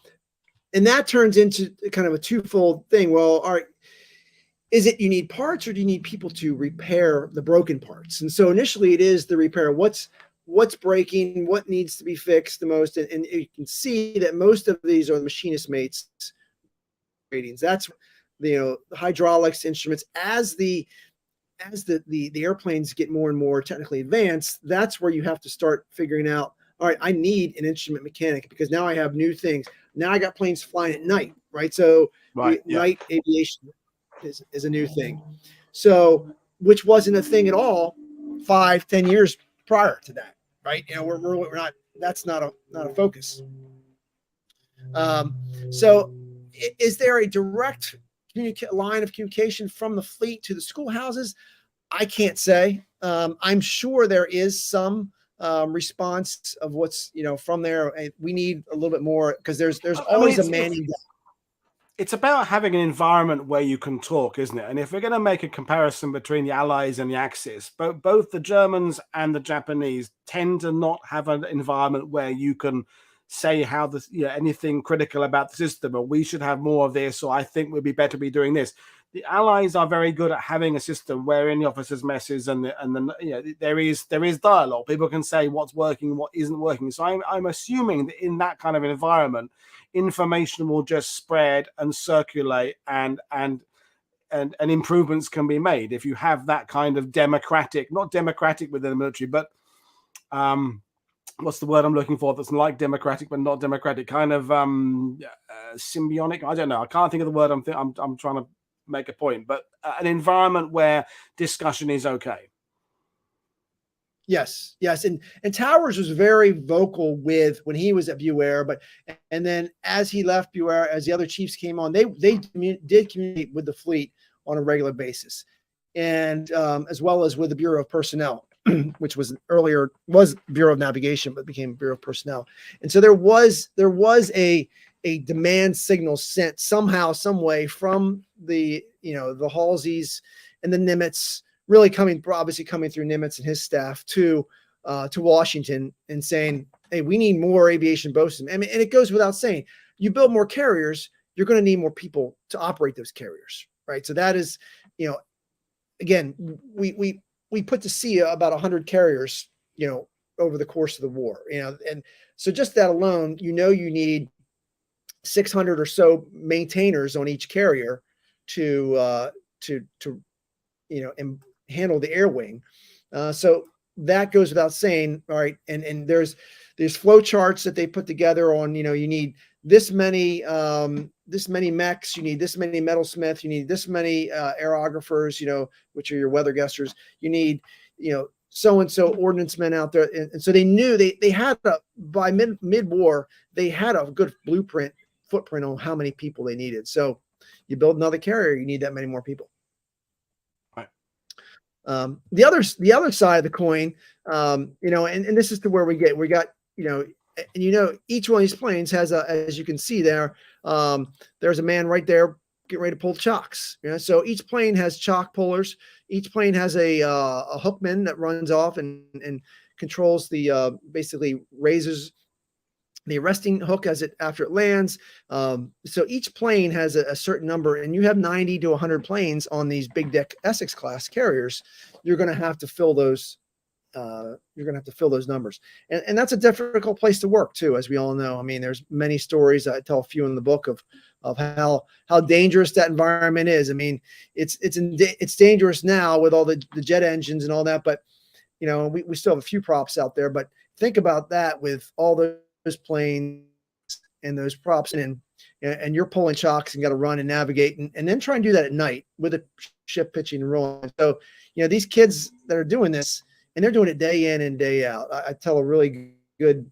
that turns into kind of a twofold thing. Well, all right, is it you need parts, or do you need people to repair the broken parts? And so initially it is the repair. What's breaking, what needs to be fixed the most. And you can see that most of these are the machinist mates ratings. That's, the hydraulics, instruments, as the airplanes get more and more technically advanced, that's where you have to start figuring out, all right, I need an instrument mechanic, because now I have new things. Now I got planes flying at night, right? So night aviation is a new thing. So, which wasn't a thing at all 5-10 years prior to that, right? We're not, that's not a focus. So is there a direct line of communication from the fleet to the schoolhouses? I can't say. I'm sure there is some response of what's from there. We need a little bit more, because there's always a manning gap. It's about having an environment where you can talk, isn't it? And if we're going to make a comparison between the Allies and the Axis, both the Germans and the Japanese tend to not have an environment where you can say how anything critical about the system, or we should have more of this, or I think we'd be better be doing this. The Allies are very good at having a system wherein the officers' messes and there is dialogue. People can say what's working, what isn't working. So I'm assuming that in that kind of an environment, information will just spread and circulate, and improvements can be made if you have that kind of not democratic within the military, but what's the word I'm looking for that's like democratic but not democratic, kind of symbiotic. I don't know. I can't think of the word. I'm trying to make a point, but an environment where discussion is okay. Yes. And Towers was very vocal with when he was at Buair, and then as he left Buair, as the other chiefs came on, they did communicate with the fleet on a regular basis, and as well as with the Bureau of Personnel, which was Bureau of Navigation, but became Bureau of Personnel. And so there was a demand signal sent somehow, some way from the Halseys and the Nimitz, really obviously coming through Nimitz and his staff to Washington, and saying, hey, we need more aviation bosun. And it goes without saying, you build more carriers, you're going to need more people to operate those carriers, right? So that is, again, we put to sea about 100 carriers, over the course of the war, and so just that alone, you need 600 or so maintainers on each carrier to handle the air wing. So that goes without saying. All right, and there's flow charts that they put together on, you need this many mechs, you need this many metalsmiths, you need this many aerographers, which are your weather guessers. You need, so-and-so ordnance men out there. And so they knew they had by mid-war, they had a good footprint on how many people they needed. So you build another carrier, you need that many more people. Right. The other side of the coin, and this is to where we got, each one of these planes has as you can see there, there's a man right there getting ready to pull chocks. So each plane has chock pullers. Each plane has a hookman that runs off and controls the basically raises the arresting hook after it lands. So each plane has a certain number, and you have 90 to 100 planes on these big deck Essex class carriers. You're going to have to fill those. Numbers, and that's a difficult place to work too, as we all know. I mean, there's many stories. I tell a few in the book of how dangerous that environment is. I mean, it's dangerous now with all the jet engines and all that, but we still have a few props out there. But think about that with all those planes and those props and you're pulling chocks and got to run and navigate and then try and do that at night with a ship pitching and rolling. So these kids that are doing this, and they're doing it day in and day out. I tell a really good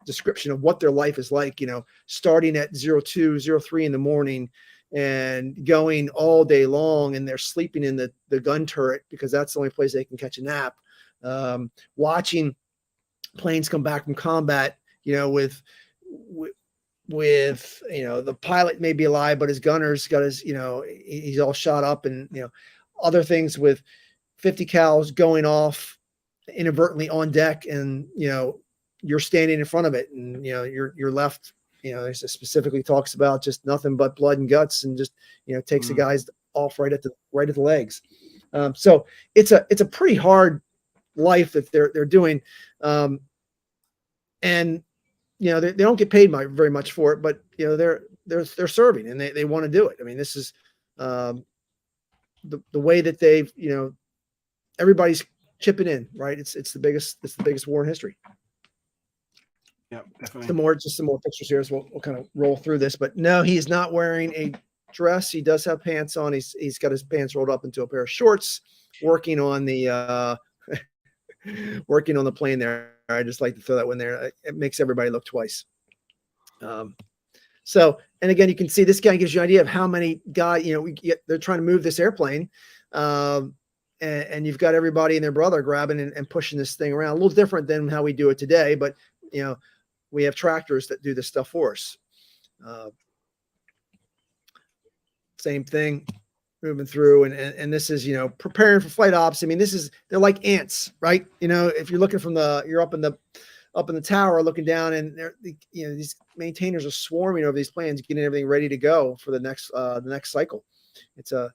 description of what their life is like, starting at 02, 03 in the morning and going all day long, and they're sleeping in the gun turret because that's the only place they can catch a nap. Watching planes come back from combat, with the pilot may be alive, but his gunner's got his, he's all shot up, and other things with 50 cals going off inadvertently on deck, and you're standing in front of it, and you're left, it specifically talks about just nothing but blood and guts, and just takes the guys off right at the legs. So it's a pretty hard life that they're doing, and they don't get paid very much for it, but they're serving, and they want to do it. I mean, this is the way that they've everybody's chipping in, right? It's the biggest war in history. Yeah, definitely. Some more pictures here, so we'll kind of roll through this. But no, he's not wearing a dress. He does have pants on. He's got his pants rolled up into a pair of shorts, working on the plane there. I just like to throw that one there. It makes everybody look twice. So, and again, you can see this guy gives you an idea of how many guys, they're trying to move this airplane. And you've got everybody and their brother grabbing and pushing this thing around. A little different than how we do it today, but we have tractors that do this stuff for us. Same thing, moving through, and this is preparing for flight ops. I mean, they're like ants, right? If you're looking you're up in the tower looking down, and these maintainers are swarming over these planes, getting everything ready to go for the next cycle. It's a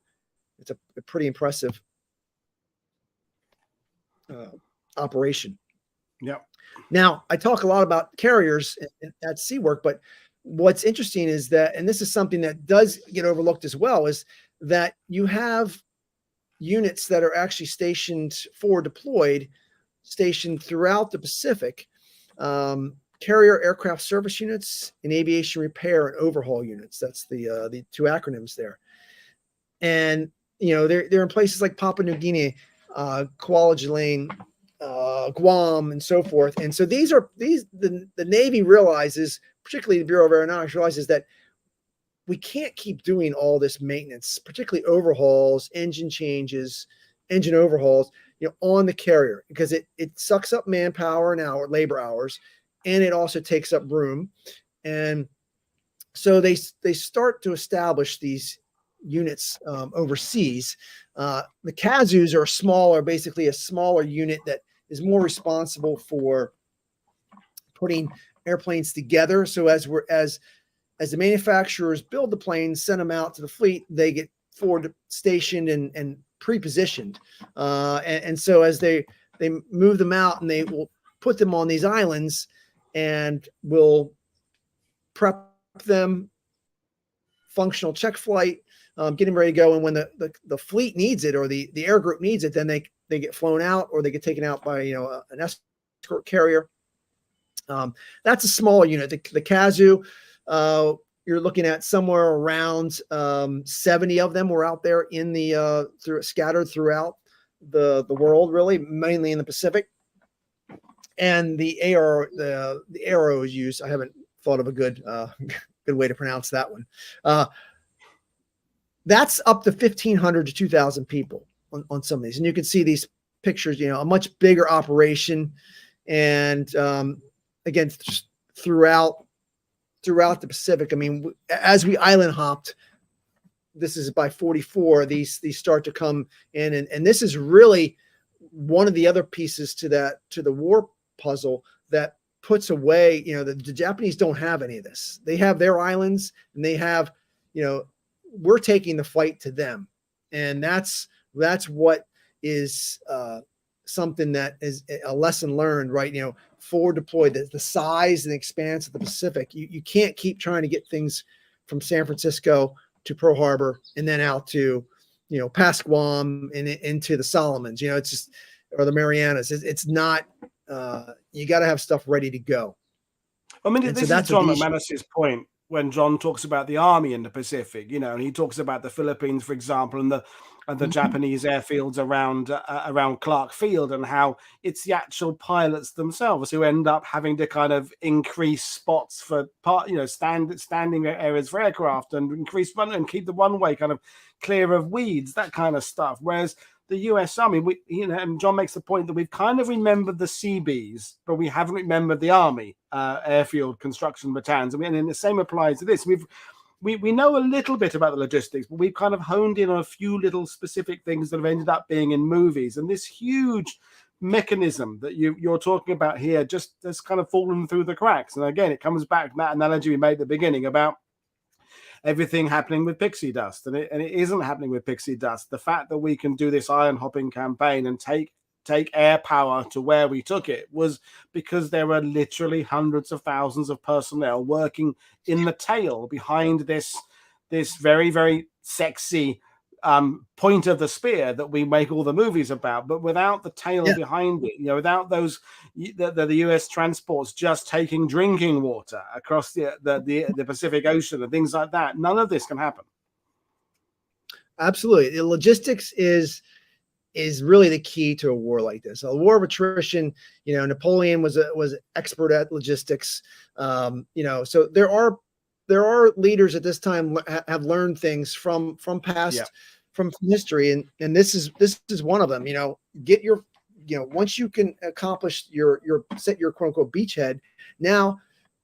pretty impressive operation. Yeah. Now, I talk a lot about carriers at sea work, but what's interesting is that, and this is something that does get overlooked as well, is that you have units that are actually deployed throughout the Pacific, carrier aircraft service units and aviation repair and overhaul units. That's the two acronyms there. And they're in places like Papua New Guinea, Kwajalein, Guam, and so forth. And so the Navy realizes, particularly the Bureau of Aeronautics realizes, that we can't keep doing all this maintenance, particularly overhauls, engine changes, engine overhauls, on the carrier, because it sucks up manpower and labor hours, and it also takes up room. And so they start to establish these units overseas. The Kazus are basically a smaller unit that is more responsible for putting airplanes together. So as the manufacturers build the planes, send them out to the fleet, they get forward stationed and pre-positioned. And so as they move them out, and they will put them on these islands and will prep them, functional check flight, getting ready to go. And when the fleet needs it, or the air group needs it, then they get flown out, or they get taken out by, an escort carrier. That's a smaller unit. The Kazoo, you're looking at somewhere around 70 of them were out there in the scattered throughout the world, really, mainly in the Pacific. And the arrow is used. I haven't thought of a good way to pronounce that one. That's up to 1,500 to 2,000 people on some of these. And you can see these pictures, a much bigger operation. And again, throughout the Pacific, I mean, as we island hopped, this is by 44, these start to come in. And this is really one of the other pieces to the war puzzle that puts away, the Japanese don't have any of this. They have their islands, and they have, we're taking the fight to them. And that's what is something that is a lesson learned, right? Forward deployed, the size and expanse of the Pacific. You can't keep trying to get things from San Francisco to Pearl Harbor and then out to, past Guam and into the Solomons, it's just, or the Marianas. It's not, you got to have stuff ready to go. I mean, this is John McManus's point when John talks about the army in the Pacific, and he talks about the Philippines, for example, and the Japanese airfields around Clark Field, and how it's the actual pilots themselves who end up having to kind of increase spots for standing areas for aircraft, and increase run and keep the runway kind of clear of weeds, that kind of stuff. Whereas the U.S. Army, and John makes the point that we've kind of remembered the Seabees, but we haven't remembered the Army airfield construction battalions. And the same applies to this. We know a little bit about the logistics, but we've kind of honed in on a few little specific things that have ended up being in movies. And this huge mechanism that you're talking about here just has kind of fallen through the cracks. And again, it comes back to that analogy we made at the beginning about everything happening with pixie dust, and it isn't happening with pixie dust. The fact that we can do this island hopping campaign and take air power to where we took it was because there were literally hundreds of thousands of personnel working in the tail behind this very, very sexy point of the spear that we make all the movies about. But without the tail behind it, without those the US transports just taking drinking water across the Pacific Ocean and things like that, none of this can happen. Absolutely. The logistics is really the key to a war like this. A war of attrition, Napoleon was expert at logistics. So there are leaders at this time have learned things from past from history, and this is one of them. Get your once you can accomplish set your quote unquote beachhead, now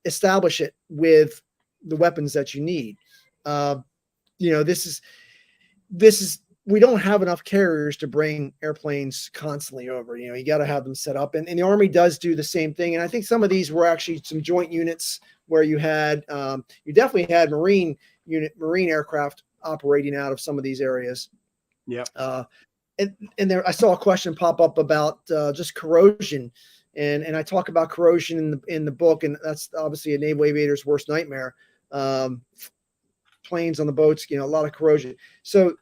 establish it with the weapons that you need. This is we don't have enough carriers to bring airplanes constantly over. You got to have them set up, and the Army does do the same thing. And I think some of these were actually some joint units where you had you definitely had marine aircraft operating out of some of these areas. Yeah. And there, I saw a question pop up about just corrosion, and I talk about corrosion in the book, and that's obviously a naval aviator's worst nightmare. Planes on the boats, a lot of corrosion. So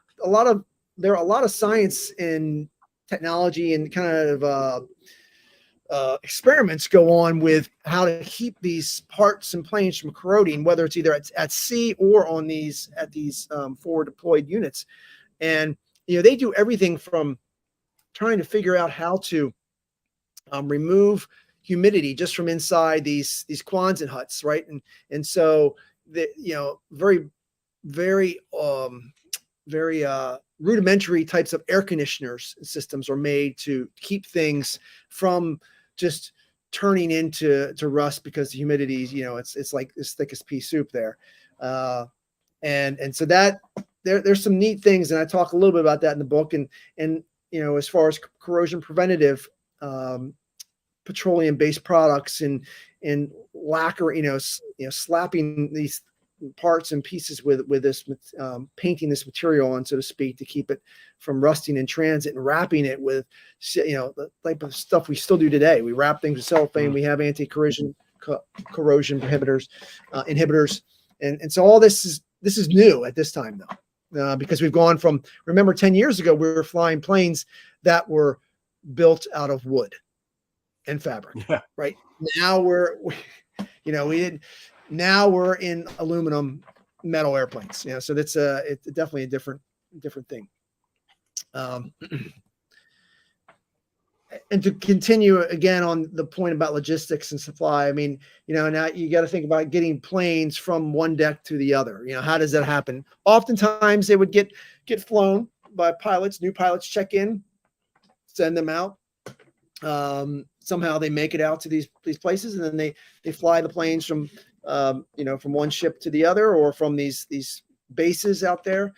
there are a lot of science and technology and kind of experiments go on with how to keep these parts and planes from corroding, whether it's either at sea or at these forward deployed units. And they do everything from trying to figure out how to remove humidity just from inside these Quonset huts, right? And so very rudimentary types of air conditioners systems are made to keep things from just turning into rust because the humidity is, it's like as thick as pea soup there. And so that there's some neat things. And I talk a little bit about that in the book, and as far as corrosion preventative, petroleum based products and lacquer, slapping these parts and pieces with this painting this material on, so to speak, to keep it from rusting in transit, and wrapping it with the type of stuff we still do today. We wrap things with cellophane. We have anti-corrosion inhibitors, and so all this is new at this time, though. because we've gone from, remember 10 years ago, we were flying planes that were built out of wood and fabric, Yeah. right? Now now we're in aluminum metal airplanes, so that's it's definitely a different thing. And to continue again on the point about logistics and supply, I mean, now you got to think about getting planes from one deck to the other. How does that happen? Oftentimes they would get flown by pilots. New pilots check in, send them out. Somehow they make it out to these places, and then they fly the planes from from one ship to the other, or from these bases out there.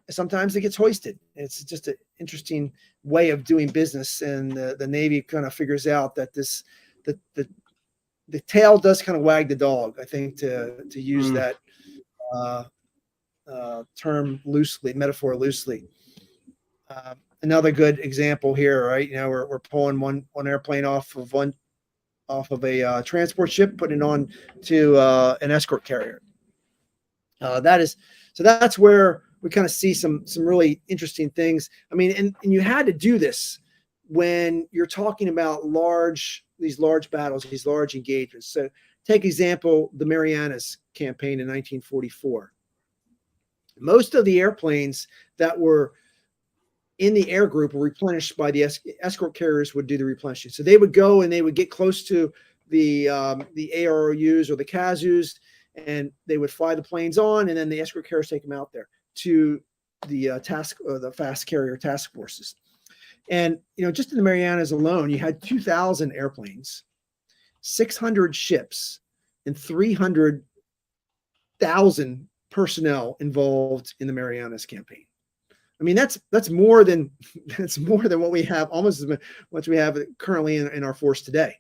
Sometimes it gets hoisted. It's just an interesting way of doing business, and the Navy kind of figures out that the tail does kind of wag the dog, I think, to use that term loosely, metaphor loosely. Another good example here, right? We're pulling one airplane off of a transport ship, putting it on to an escort carrier. That's where we kind of see some really interesting things. I mean, and you had to do this when you're talking about these large battles, these large engagements. So take example, the Marianas campaign in 1944. Most of the airplanes that were in the air group were replenished by the escort carriers. Would do the replenishing. So they would go and they would get close to the AROUs or the CASUs, and they would fly the planes on, and then the escort carriers take them out there to the the fast carrier task forces. And just in the Marianas alone, you had 2,000 airplanes, 600 ships, and 300,000 personnel involved in the Marianas campaign. I mean, that's more than what we have, almost as much we have currently in our force today,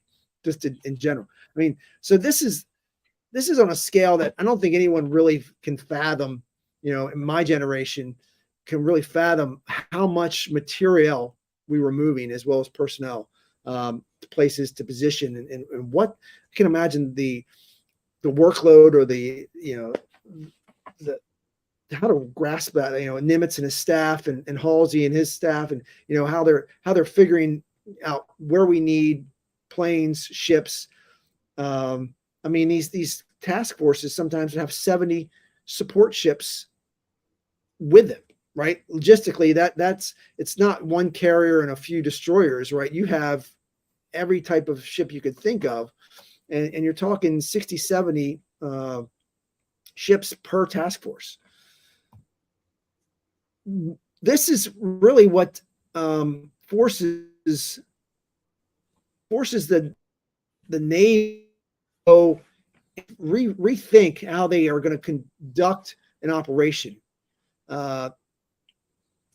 just in general. I mean, so this is on a scale that I don't think anyone really can fathom. In my generation, can really fathom how much material we were moving, as well as personnel, to places, to position, and what I can imagine the workload, or the how to grasp that. Nimitz and his staff, and Halsey and his staff, and how they're figuring out where we need planes, ships. I mean, these task forces sometimes have 70 support ships with them, right? Logistically, it's not one carrier and a few destroyers, right? You have every type of ship you could think of, and you're talking 60, 70 ships per task force. This is really what forces the Navy to rethink how they are going to conduct an operation.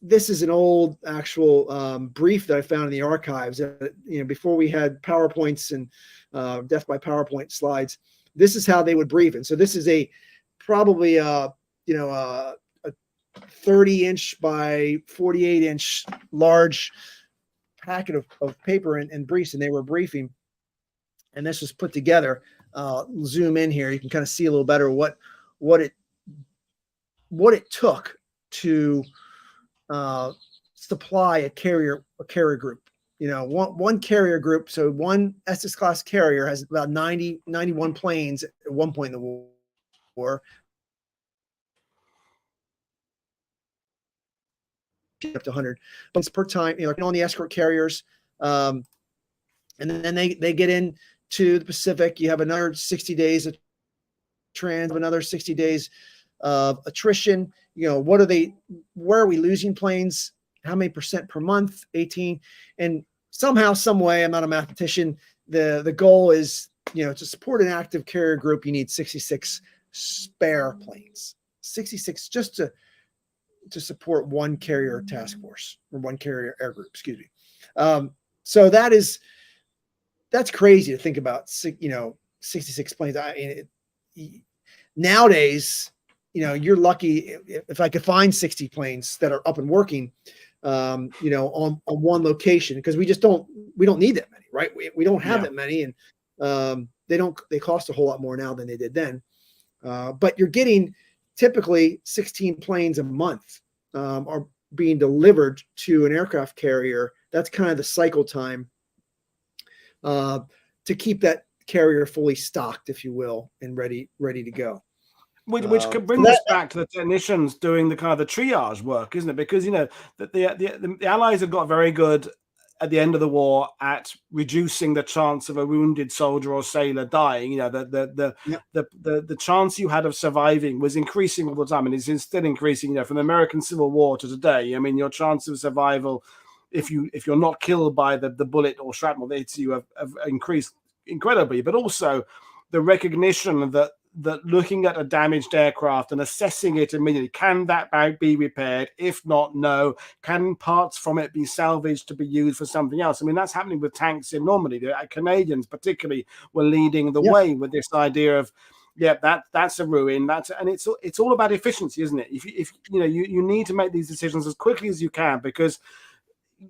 This is an old actual brief that I found in the archives. Before we had PowerPoints and death by PowerPoint slides, this is how they would brief. And so this is probably a 30-inch by 48-inch large packet of paper and briefs, and they were briefing. And this was put together. Zoom in here, you can kind of see a little better what it took to supply a carrier group. One carrier group. So one Essex class carrier has about 91 planes at one point in the war. Up to 100 planes per time, on the escort carriers. And then they get into the Pacific. You have another 60 days of another 60 days of attrition. Where are we losing planes? How many percent per month? 18. And somehow, some way, I'm not a mathematician, the goal is, to support an active carrier group, you need 66 spare planes. 66 just to support one carrier task force, or one carrier air group, excuse me. So that's crazy to think about, 66 planes. Nowadays, you're lucky if I could find 60 planes that are up and working, on one location, because we don't need that many, right? We don't have that many, and they cost a whole lot more now than they did then. But you're getting typically 16 planes a month are being delivered to an aircraft carrier. That's kind of the cycle time to keep that carrier fully stocked, if you will, and ready to go. Which could bring us back to the technicians doing the kind of the triage work, isn't it? Because, you know, that the Allies have got very good at the end of the war at reducing the chance of a wounded soldier or sailor dying. You know, the chance you had of surviving was increasing all the time, and it's still increasing. You know, from the American Civil War to today. I mean, your chance of survival, if you're not killed by the bullet or shrapnel that hits you, have increased incredibly. But also the recognition that looking at a damaged aircraft and assessing it immediately, can that bag be repaired? If not, no. Can parts from it be salvaged to be used for something else? I mean, that's happening with tanks in Normandy. The Canadians particularly were leading the way with this idea of, that's a ruin. And it's all about efficiency, isn't it? If you know, you need to make these decisions as quickly as you can, because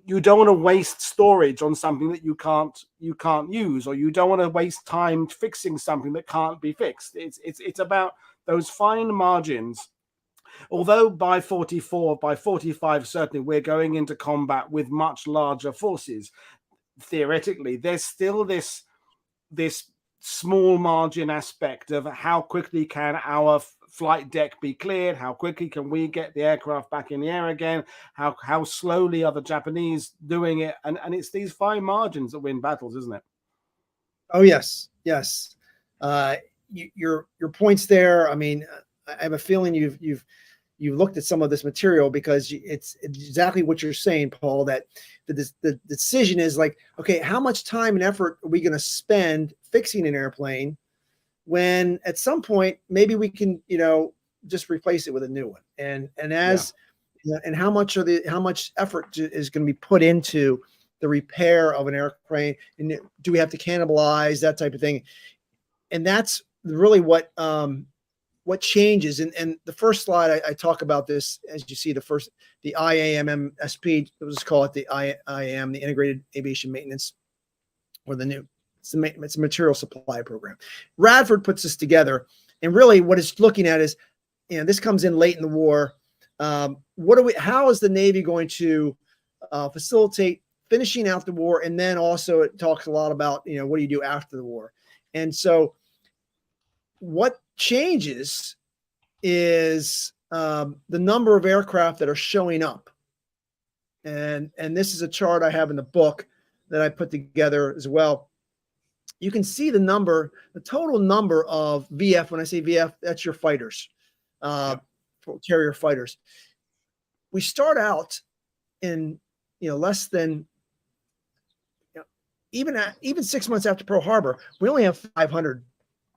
you don't want to waste storage on something that you can't use, or you don't want to waste time fixing something that can't be fixed. It's about those fine margins. Although by 44, by 45, certainly we're going into combat with much larger forces. Theoretically, there's still this small margin aspect of how quickly can our flight deck be cleared, how quickly can we get the aircraft back in the air again, how slowly are the Japanese doing it, and it's these fine margins that win battles, isn't it? Oh yes. Your points there, I mean, I have a feeling you've looked at some of this material, because it's exactly what you're saying, Paul, that the decision is like, okay, how much time and effort are we going to spend fixing an airplane, when at some point maybe we can, you know, just replace it with a new one, and how much effort is going to be put into the repair of an airplane, and do we have to cannibalize, that type of thing? And that's really what changes. And the first slide, I talk about this, as you see, the IAMMSP, let's call it the IAM, the Integrated Aviation Maintenance, or it's a material supply program. Radford puts this together, and really what it's looking at is, you know, this comes in late in the war. How is the Navy going to facilitate finishing out the war? And then also it talks a lot about, you know, what do you do after the war? And so what changes is the number of aircraft that are showing up. And this is a chart I have in the book that I put together as well. You can see the total number of VF. When I say VF, that's your fighters, carrier fighters. We start out in, you know, less than, you know, even 6 months after Pearl Harbor, we only have 500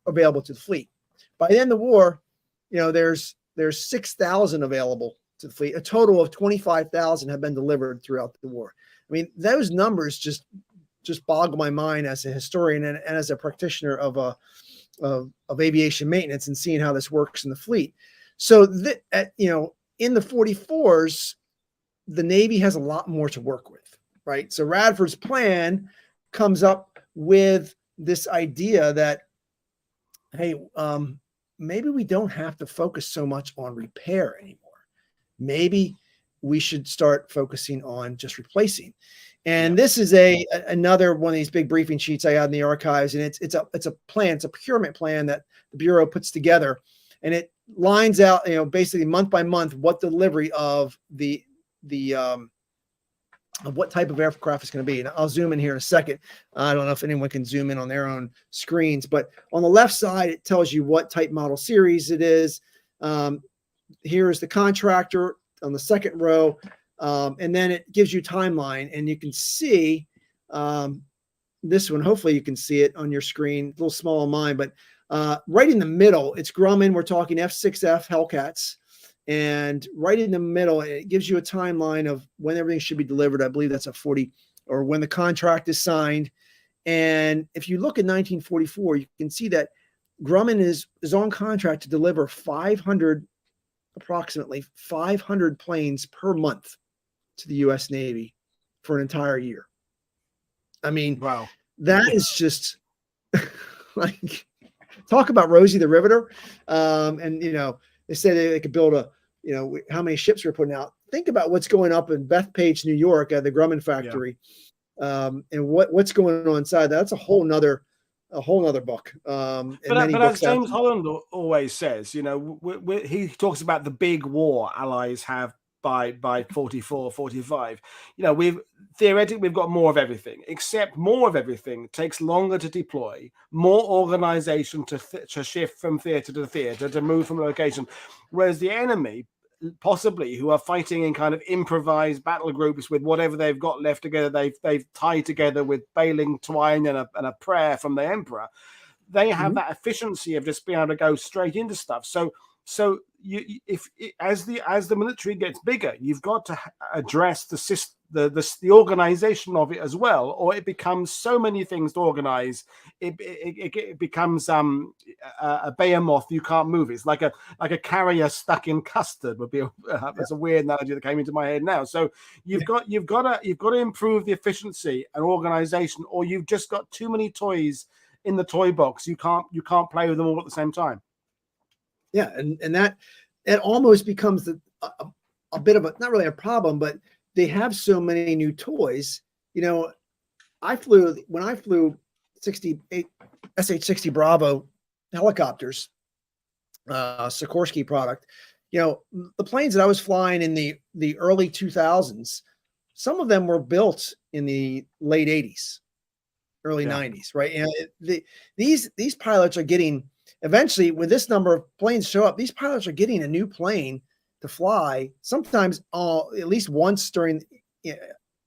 available to the fleet. By the end of the war, you know, there's 6,000 available to the fleet. A total of 25,000 have been delivered throughout the war. I mean, those numbers just boggle my mind as a historian and as a practitioner of aviation maintenance, and seeing how this works in the fleet. So you know, in the 44s, the Navy has a lot more to work with, right? So Radford's plan comes up with this idea that, hey, maybe we don't have to focus so much on repair anymore.Maybe we should start focusing on just replacing. And this is another one of these big briefing sheets I had in the archives, and it's a plan, it's a procurement plan that the Bureau puts together, and it lines out, you know, basically month by month what delivery of of what type of aircraft is going to be. And I'll zoom in here in a second. I don't know if anyone can zoom in on their own screens, but on the left side, it tells you what type, model, series it is. Here is the contractor on the second row. And then it gives you timeline, and you can see this one. Hopefully you can see it on your screen. A little small on mine, but right in the middle, it's Grumman. We're talking F6F Hellcats. And right in the middle, it gives you a timeline of when everything should be delivered. I believe that's a 40, or when the contract is signed. And if you look at 1944, you can see that Grumman is on contract to deliver approximately 500 planes per month to the U.S. Navy for an entire year. I mean, wow, that is just like, talk about Rosie the Riveter. And, you know, they say they could build how many ships we're putting out. Think about what's going up in Bethpage, New York, at the Grumman factory, and what's going on inside. That's a whole nother book. And many But as books out James there. Holland always says, he talks about the big war allies have by 44, 45. We've got more of everything, except more of everything takes longer to deploy, more organization to shift from theater to theater, to move from location, whereas the enemy, possibly, who are fighting in kind of improvised battle groups with whatever they've got left together, they've tied together with baling twine and a prayer from the emperor. They have that efficiency of just being able to go straight into stuff. So as the military gets bigger, you've got to address the organization of it as well, or it becomes so many things to organize. It becomes a behemoth you can't move. It's like a carrier stuck in custard would be. That's a weird analogy that came into my head now. So you've got to improve the efficiency and organization, or you've just got too many toys in the toy box. You can't play with them all at the same time. Yeah, and that it almost becomes a bit of not really a problem, but they have so many new toys. When I flew 68 SH-60 Bravo helicopters, Sikorsky product. The planes that I was flying in the early 2000s, some of them were built in the late 80s, early 90s, right? And these pilots are getting. Eventually, when this number of planes show up, these pilots are getting a new plane to fly, sometimes at least once during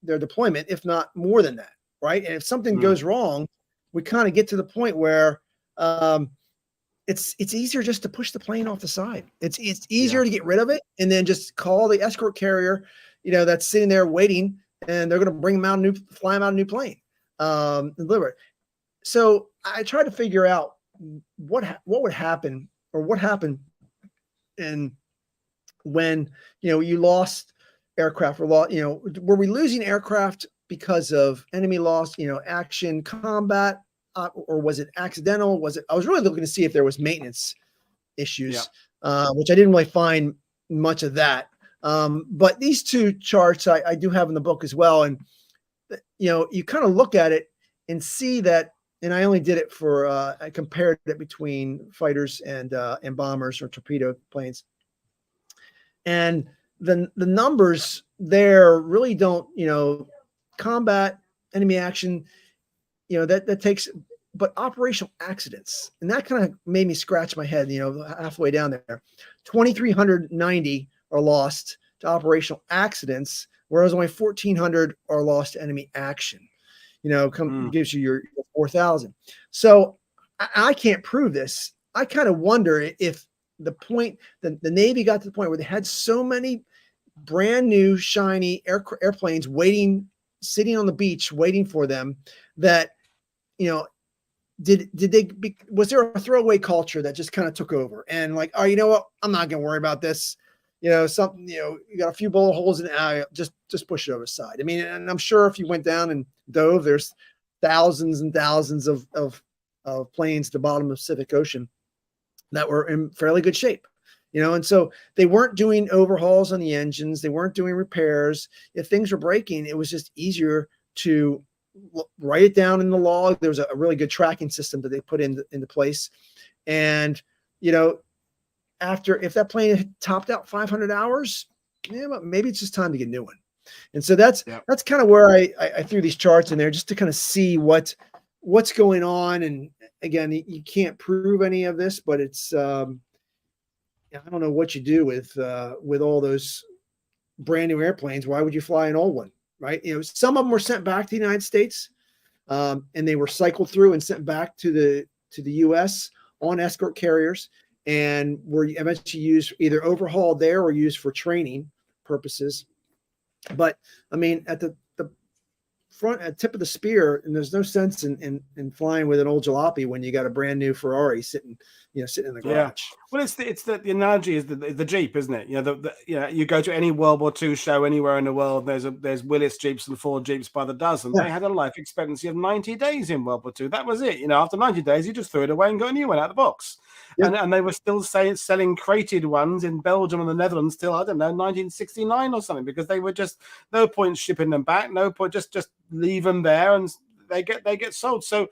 their deployment, if not more than that, right? And if something goes wrong, we kind of get to the point where it's easier just to push the plane off the side. It's easier to get rid of it and then just call the escort carrier, that's sitting there waiting, and they're going to fly them out a new plane, and deliver it. So I tried to figure out what would happen, or what happened, and when you lost aircraft, or were we losing aircraft because of enemy loss, action, combat, or was it accidental? I was really looking to see if there was maintenance issues, which I didn't really find much of that. But these two charts I do have in the book as well, and you kind of look at it and see that. And I only did it I compared it between fighters and bombers or torpedo planes. And the numbers there really don't, combat, enemy action, that takes, but operational accidents. And that kind of made me scratch my head, halfway down there. 2,390 are lost to operational accidents, whereas only 1,400 are lost to enemy action. Gives you your 4,000. So I can't prove this. I kind of wonder if the Navy got to the point where they had so many brand new shiny airplanes sitting on the beach waiting for them, that was there a throwaway culture that just kind of took over and like, oh, you know what, I'm not gonna worry about this. Something, you got a few bullet holes in it, just push it over the side. I mean, and I'm sure if you went down and dove, there's thousands and thousands of planes at the bottom of the Pacific Ocean that were in fairly good shape, and so they weren't doing overhauls on the engines. They weren't doing repairs. If things were breaking, it was just easier to write it down in the log. There was a really good tracking system that they put into place. And, if that plane had topped out 500 hours, maybe it's just time to get a new one. And so that's kind of where I threw these charts in there, just to kind of see what's going on. And again, you can't prove any of this, but it's, I don't know what you do with all those brand new airplanes. Why would you fly an old one? Right. Some of them were sent back to the United States, and they were cycled through and sent back to the U.S. on escort carriers, and were eventually used, either overhauled there or used for training purposes. But I mean, at the tip of the spear, and there's no sense in flying with an old jalopy when you got a brand new Ferrari sitting sitting in the Yeah. garage. Well, the analogy is the Jeep, isn't it? You go to any World War II show anywhere in the world, there's Willis Jeeps and Ford Jeeps by the dozen. Yeah. They had a life expectancy of 90 days in World War II. That was it. After 90 days, you just threw it away and got a new one out of the box. Yeah. And they were still selling crated ones in Belgium and the Netherlands till, I don't know, 1969 or something, because they were just no point shipping them back, no point, just leave them there and they get sold. So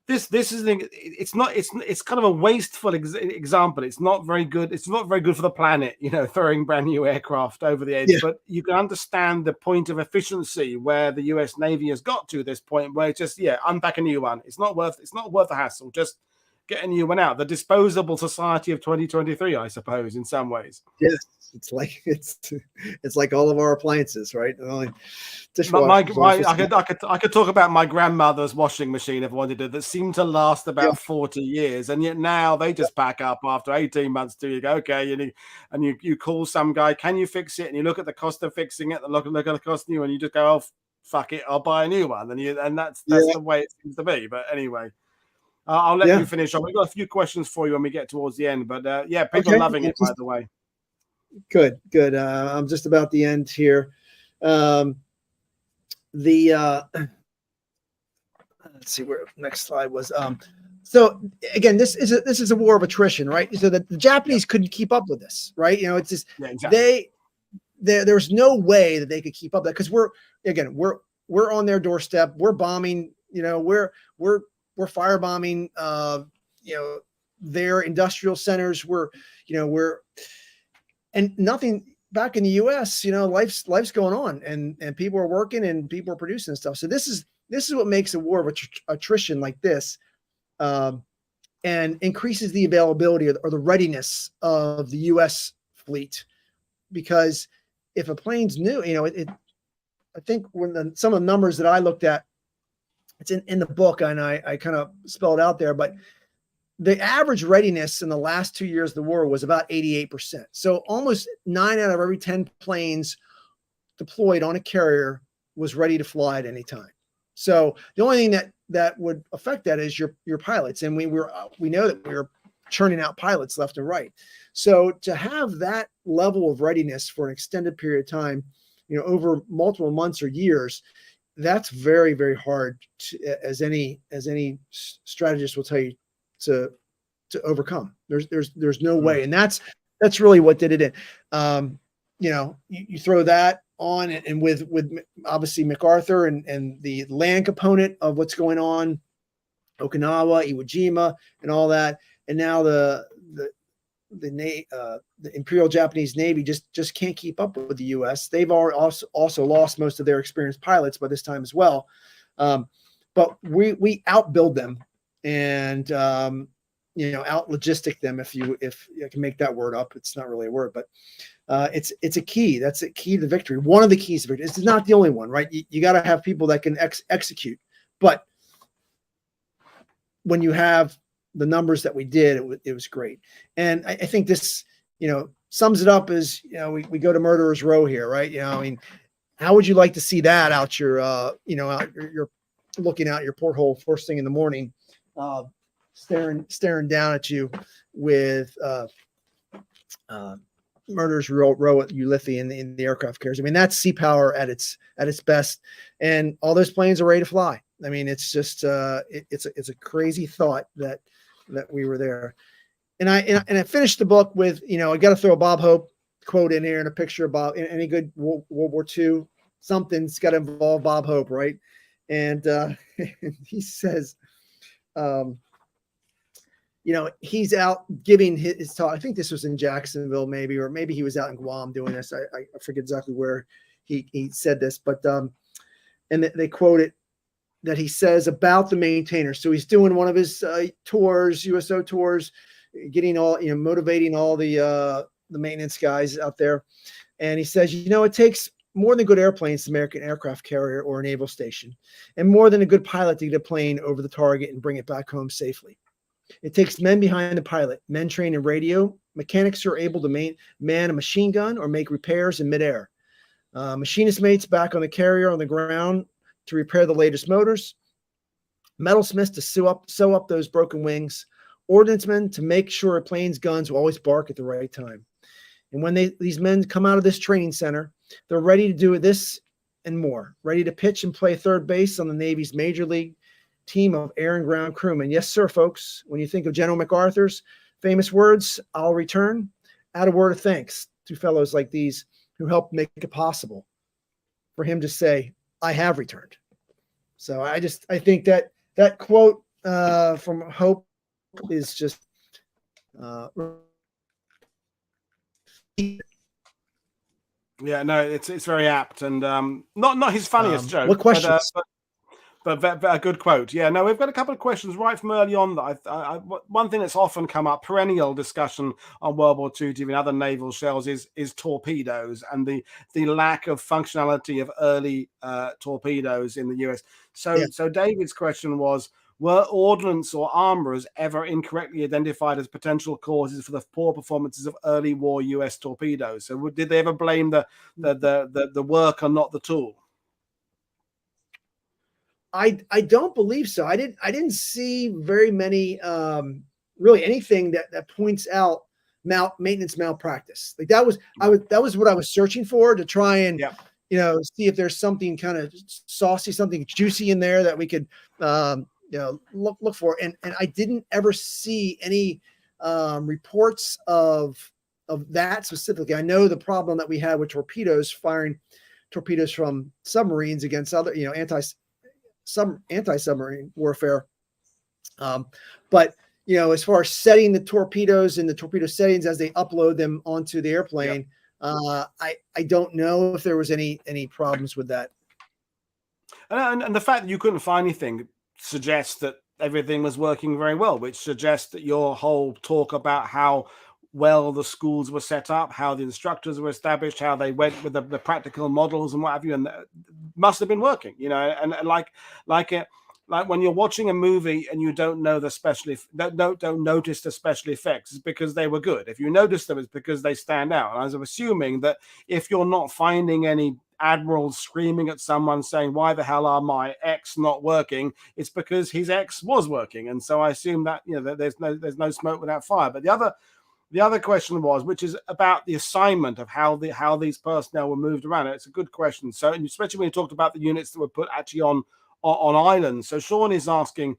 this is it's kind of a wasteful example. It's not very good. It's not very good for the planet, throwing brand new aircraft over the edge. Yeah. But you can understand the point of efficiency where the US Navy has got to this point, where it's just unpack a new one. It's not worth the hassle. Just get a new one out. The disposable society of 2023, I suppose, in some ways. Yes, it's like all of our appliances, right? I could talk about my grandmother's washing machine if I wanted to, that seemed to last about 40 years, and yet now they just pack up after 18 months. You go, okay, and you call some guy, can you fix it? And you look at the cost of fixing it, and look at the cost of new, and you just go, oh fuck it, I'll buy a new one. And that's the way it seems to be. But anyway. I'll let you finish on. We've got a few questions for you when we get towards the end, but people are loving it, by the way. Good. I'm just about the end here. Let's see where next slide was. So again, this is a war of attrition, right? So that the Japanese couldn't keep up with this, right? It's just exactly. There's no way that they could keep up that, because we're on their doorstep. We're bombing. We're firebombing, their industrial centers. And nothing back in the U.S. Life's going on, and people are working and people are producing stuff. So this is what makes a war of attrition like this, and increases the availability or the readiness of the U.S. fleet, because if a plane's new, I think when some of the numbers that I looked at, it's in the book, and I kind of spelled out there, but the average readiness in the last 2 years of the war was about 88%. So almost 9 out of every 10 planes deployed on a carrier was ready to fly at any time. So the only thing that would affect that is your pilots. And we know that we were churning out pilots left and right. So to have that level of readiness for an extended period of time, over multiple months or years, that's very, very hard as any strategist will tell you to overcome. There's no way. And that's really what did it in. You throw that on, and with obviously MacArthur and the land component of what's going on, Okinawa, Iwo Jima, and all that, and now the Imperial Japanese Navy just can't keep up with the U.S. They've also lost most of their experienced pilots by this time as well. But we outbuild them and out logistic them, if I can make that word up. It's not really a word, but it's a key. That's a key to victory. One of the keys to victory. It's not the only one, right? You got to have people that can execute. But when you have the numbers that we did, it was great. And I think this, sums it up as, we go to Murderer's Row here, right? How would you like to see that out you're looking out your porthole first thing in the morning, staring down at you with Murderer's Row at Ulithi in the aircraft carriers. That's sea power at its best, and all those planes are ready to fly. It's just it's a crazy thought that we were there. And I finished the book with, I got to throw a Bob Hope quote in here and a picture of Bob. Any good World War II, something's got to involve Bob Hope, right? And he says, he's out giving his talk. I think this was in Jacksonville, or maybe he was out in Guam doing this. I forget exactly where he said this, but and they quote it, that he says about the maintainer. So he's doing one of his tours, USO tours, getting all, motivating all the maintenance guys out there. And he says, it takes more than good airplanes to American aircraft carrier or a naval station, and more than a good pilot to get a plane over the target and bring it back home safely. It takes men behind the pilot, men trained in radio, mechanics who are able to man a machine gun or make repairs in midair, machinist mates back on the carrier on the ground to repair the latest motors, metalsmiths to sew up those broken wings, ordnancemen to make sure a plane's guns will always bark at the right time. And when these men come out of this training center, they're ready to do this and more, ready to pitch and play third base on the Navy's major league team of air and ground crewmen. Yes, sir, folks. When you think of General MacArthur's famous words, "I'll return," add a word of thanks to fellows like these who helped make it possible for him to say, "I have returned." So I think that quote from Hope is just yeah, no, it's very apt, and not his funniest joke. What questions? But a good quote. Yeah, no, we've got a couple of questions right from early on. That one thing that's often come up, perennial discussion on World War II TV and other naval shells is torpedoes and the lack of functionality of early torpedoes in the US. So David's question was, were ordnance or armorers ever incorrectly identified as potential causes for the poor performances of early war US torpedoes? So did they ever blame the work and not the tool? I don't believe so. I didn't see very many really anything that points out maintenance malpractice. Like that was what I was searching for, to try and see if there's something kind of saucy, something juicy in there that we could look for. And I didn't ever see any reports of that specifically. I know the problem that we had with torpedoes, firing torpedoes from submarines against other anti-submarine warfare. But as far as setting the torpedoes and the torpedo settings as they upload them onto the airplane, I don't know if there was any problems with that. And the fact that you couldn't find anything suggests that everything was working very well, which suggests that your whole talk about how well the schools were set up, how the instructors were established, how they went with the practical models and what have you, and must have been working, and like when you're watching a movie and you don't know don't notice the special effects, it's because they were good. If you notice them, it's because they stand out. And I was assuming that if you're not finding any admirals screaming at someone saying, "Why the hell are my X not working?" it's because his X was working. And so I assume that that there's no smoke without fire. But the other question was, which is about the assignment of how these personnel were moved around. It's a good question. So, and especially when you talked about the units that were put actually on islands. So Sean is asking,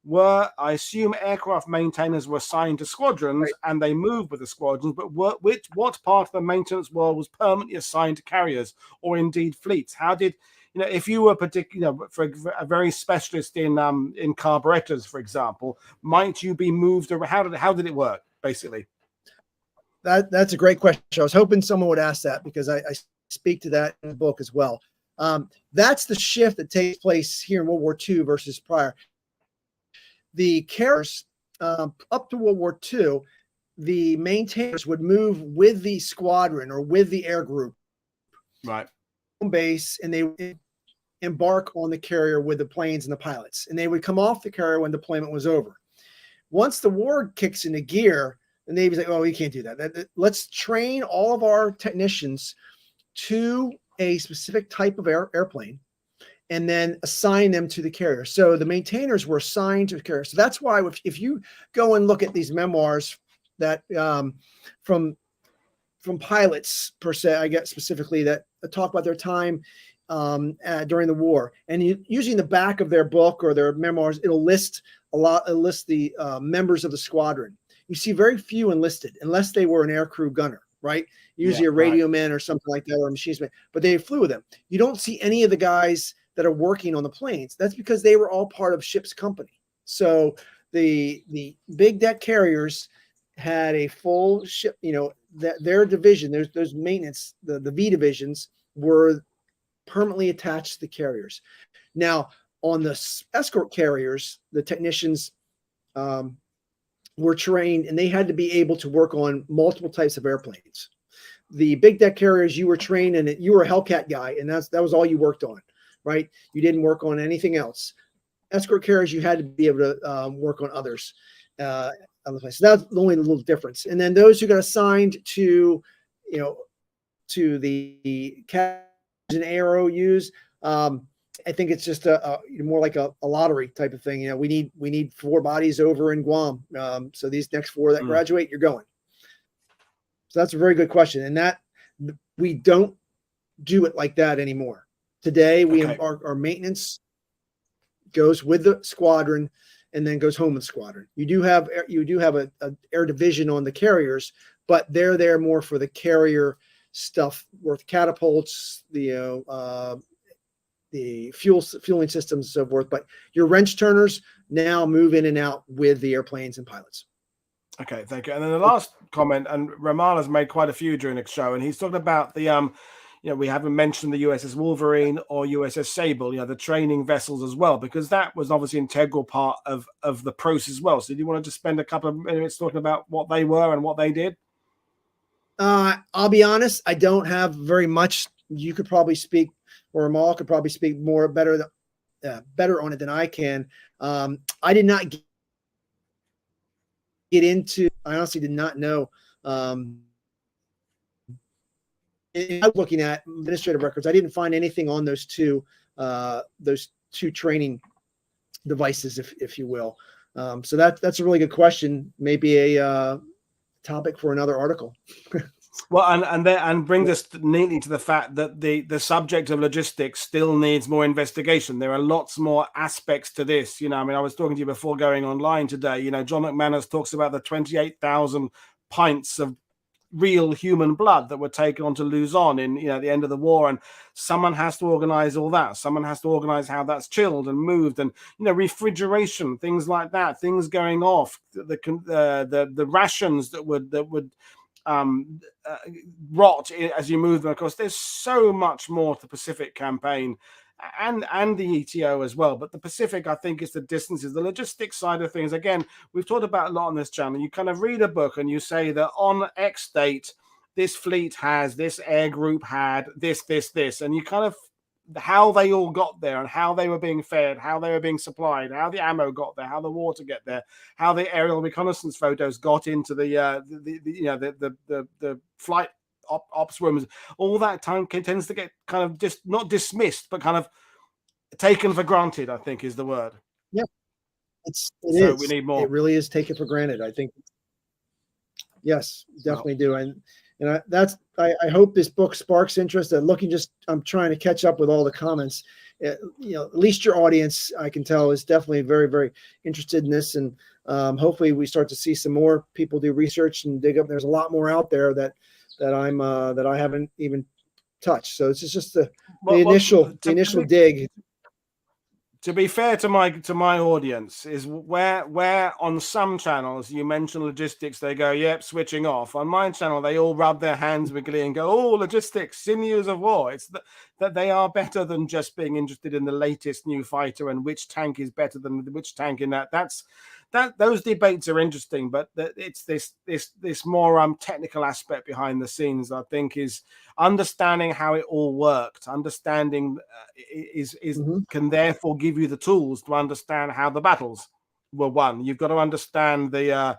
I assume aircraft maintainers were assigned to squadrons and they moved with the squadrons, but what part of the maintenance world was permanently assigned to carriers or indeed fleets? How did, if you were for a very specialist in carburetors, for example, might you be moved around? How did it work, basically? That's a great question. I was hoping someone would ask that, because I speak to that in the book as well. That's the shift that takes place here in World War II versus prior. The carriers, up to World War II, the maintainers would move with the squadron or with the air group, right, home base, and they would embark on the carrier with the planes and the pilots, and they would come off the carrier when deployment was over. Once the war kicks into gear, the Navy's like, "Oh, we can't do that. Let's train all of our technicians to a specific type of airplane, and then assign them to the carrier." So the maintainers were assigned to the carrier. So that's why if you go and look at these memoirs that from pilots per se, I guess specifically, that talk about their time during the war, and usually in the back of their book or their memoirs, it'll list the members of the squadron. You see very few enlisted unless they were an aircrew gunner, right? Usually a radio man or something like that, or a machinist man, but they flew with them. You don't see any of the guys that are working on the planes. That's because they were all part of ship's company. So the big deck carriers had a full ship, their division, those maintenance, the V divisions were permanently attached to the carriers. Now, on the escort carriers, the technicians were trained, and they had to be able to work on multiple types of airplanes. The big deck carriers, you were trained, and you were a Hellcat guy, and that was all you worked on, right? You didn't work on anything else. Escort carriers, you had to be able to work on others. Other places. That's the only little difference. And then those who got assigned to the captains and AROUs, I think it's just a more like a lottery type of thing. You know, we need 4 bodies over in Guam. So these next 4 that graduate, you're going. So that's a very good question. And that we don't do it like that anymore. Today, our maintenance goes with the squadron and then goes home with squadron. You do have a air division on the carriers, but they're there more for the carrier stuff, worth catapults, the fueling systems, and so forth. But your wrench turners now move in and out with the airplanes and pilots. Okay, thank you. And then the last comment, and Ramal has made quite a few during the show, and he's talking about the you know, we haven't mentioned the USS Wolverine or USS Sable, you know, the training vessels as well, because that was obviously an integral part of the process as well. So do you want to just spend a couple of minutes talking about what they were and what they did? I'll be honest, I don't have very much. You could probably speak, or Ramal could probably speak better on it than I can. I did not get into. I honestly did not know. I'm looking at administrative records. I didn't find anything on those two training devices, if you will. So that's a really good question. Maybe a topic for another article. Well, and brings us neatly to the fact that the subject of logistics still needs more investigation. There are lots more aspects to this. You know, I mean, I was talking to you before going online today. You know, John McManus talks about the 28,000 pints of real human blood that were taken onto Luzon in, you know, the end of the war, and someone has to organize all that. Someone has to organize how that's chilled and moved, and, you know, refrigeration, things like that, things going off, the rations that would rot as you move them. Of course, there's so much more to the Pacific campaign and the ETO as well. But the Pacific, I think, is the distances, the logistics side of things. Again, we've talked about a lot on this channel. You kind of read a book and you say that on X date, this fleet has, this air group had this, and you kind of, how they all got there and how they were being fed, how they were being supplied, how the ammo got there, how the water get there, how the aerial reconnaissance photos got into the flight ops rooms. All that time tends to get kind of just not dismissed, but kind of taken for granted, I think is the word. Yeah, we need more. It really is taken for granted, I think. Yes, definitely do. And I hope this book sparks interest. I'm trying to catch up with all the comments. You know, at least your audience, I can tell, is definitely very, very interested in this. And hopefully we start to see some more people do research and dig up. There's a lot more out there that I haven't even touched. So it's just the initial dig. To be fair to my audience, is where on some channels you mention logistics, they go, yep, switching off. On my channel, they all rub their hands with glee and go, oh, logistics, sinews of war. It's that they are better than just being interested in the latest new fighter and which tank is better than which tank in that. Those debates are interesting, but it's this more technical aspect behind the scenes, I think, is understanding how it all worked. Understanding can therefore give you the tools to understand how the battles were won. You've got to understand the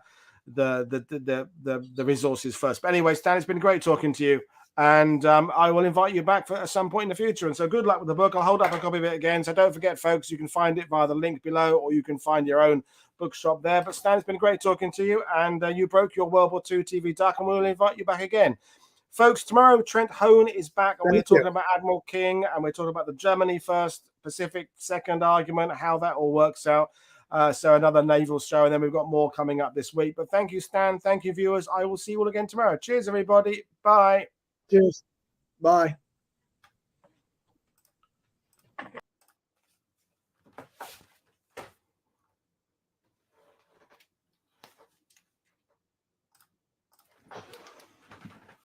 resources first. But anyway, Stan, it's been great talking to you. And I will invite you back at some point in the future. And so good luck with the book. I'll hold up a copy of it again. So don't forget, folks, you can find it via the link below, or you can find your own bookshop there. But Stan, it's been great talking to you. And you broke your World War II TV duck, and we'll invite you back again. Folks, tomorrow, Trent Hone is back, and we're talking about Admiral King, and we're talking about the Germany first, Pacific second argument, how that all works out. So another naval show, and then we've got more coming up this week. But thank you, Stan. Thank you, viewers. I will see you all again tomorrow. Cheers, everybody. Bye. Cheers. Bye.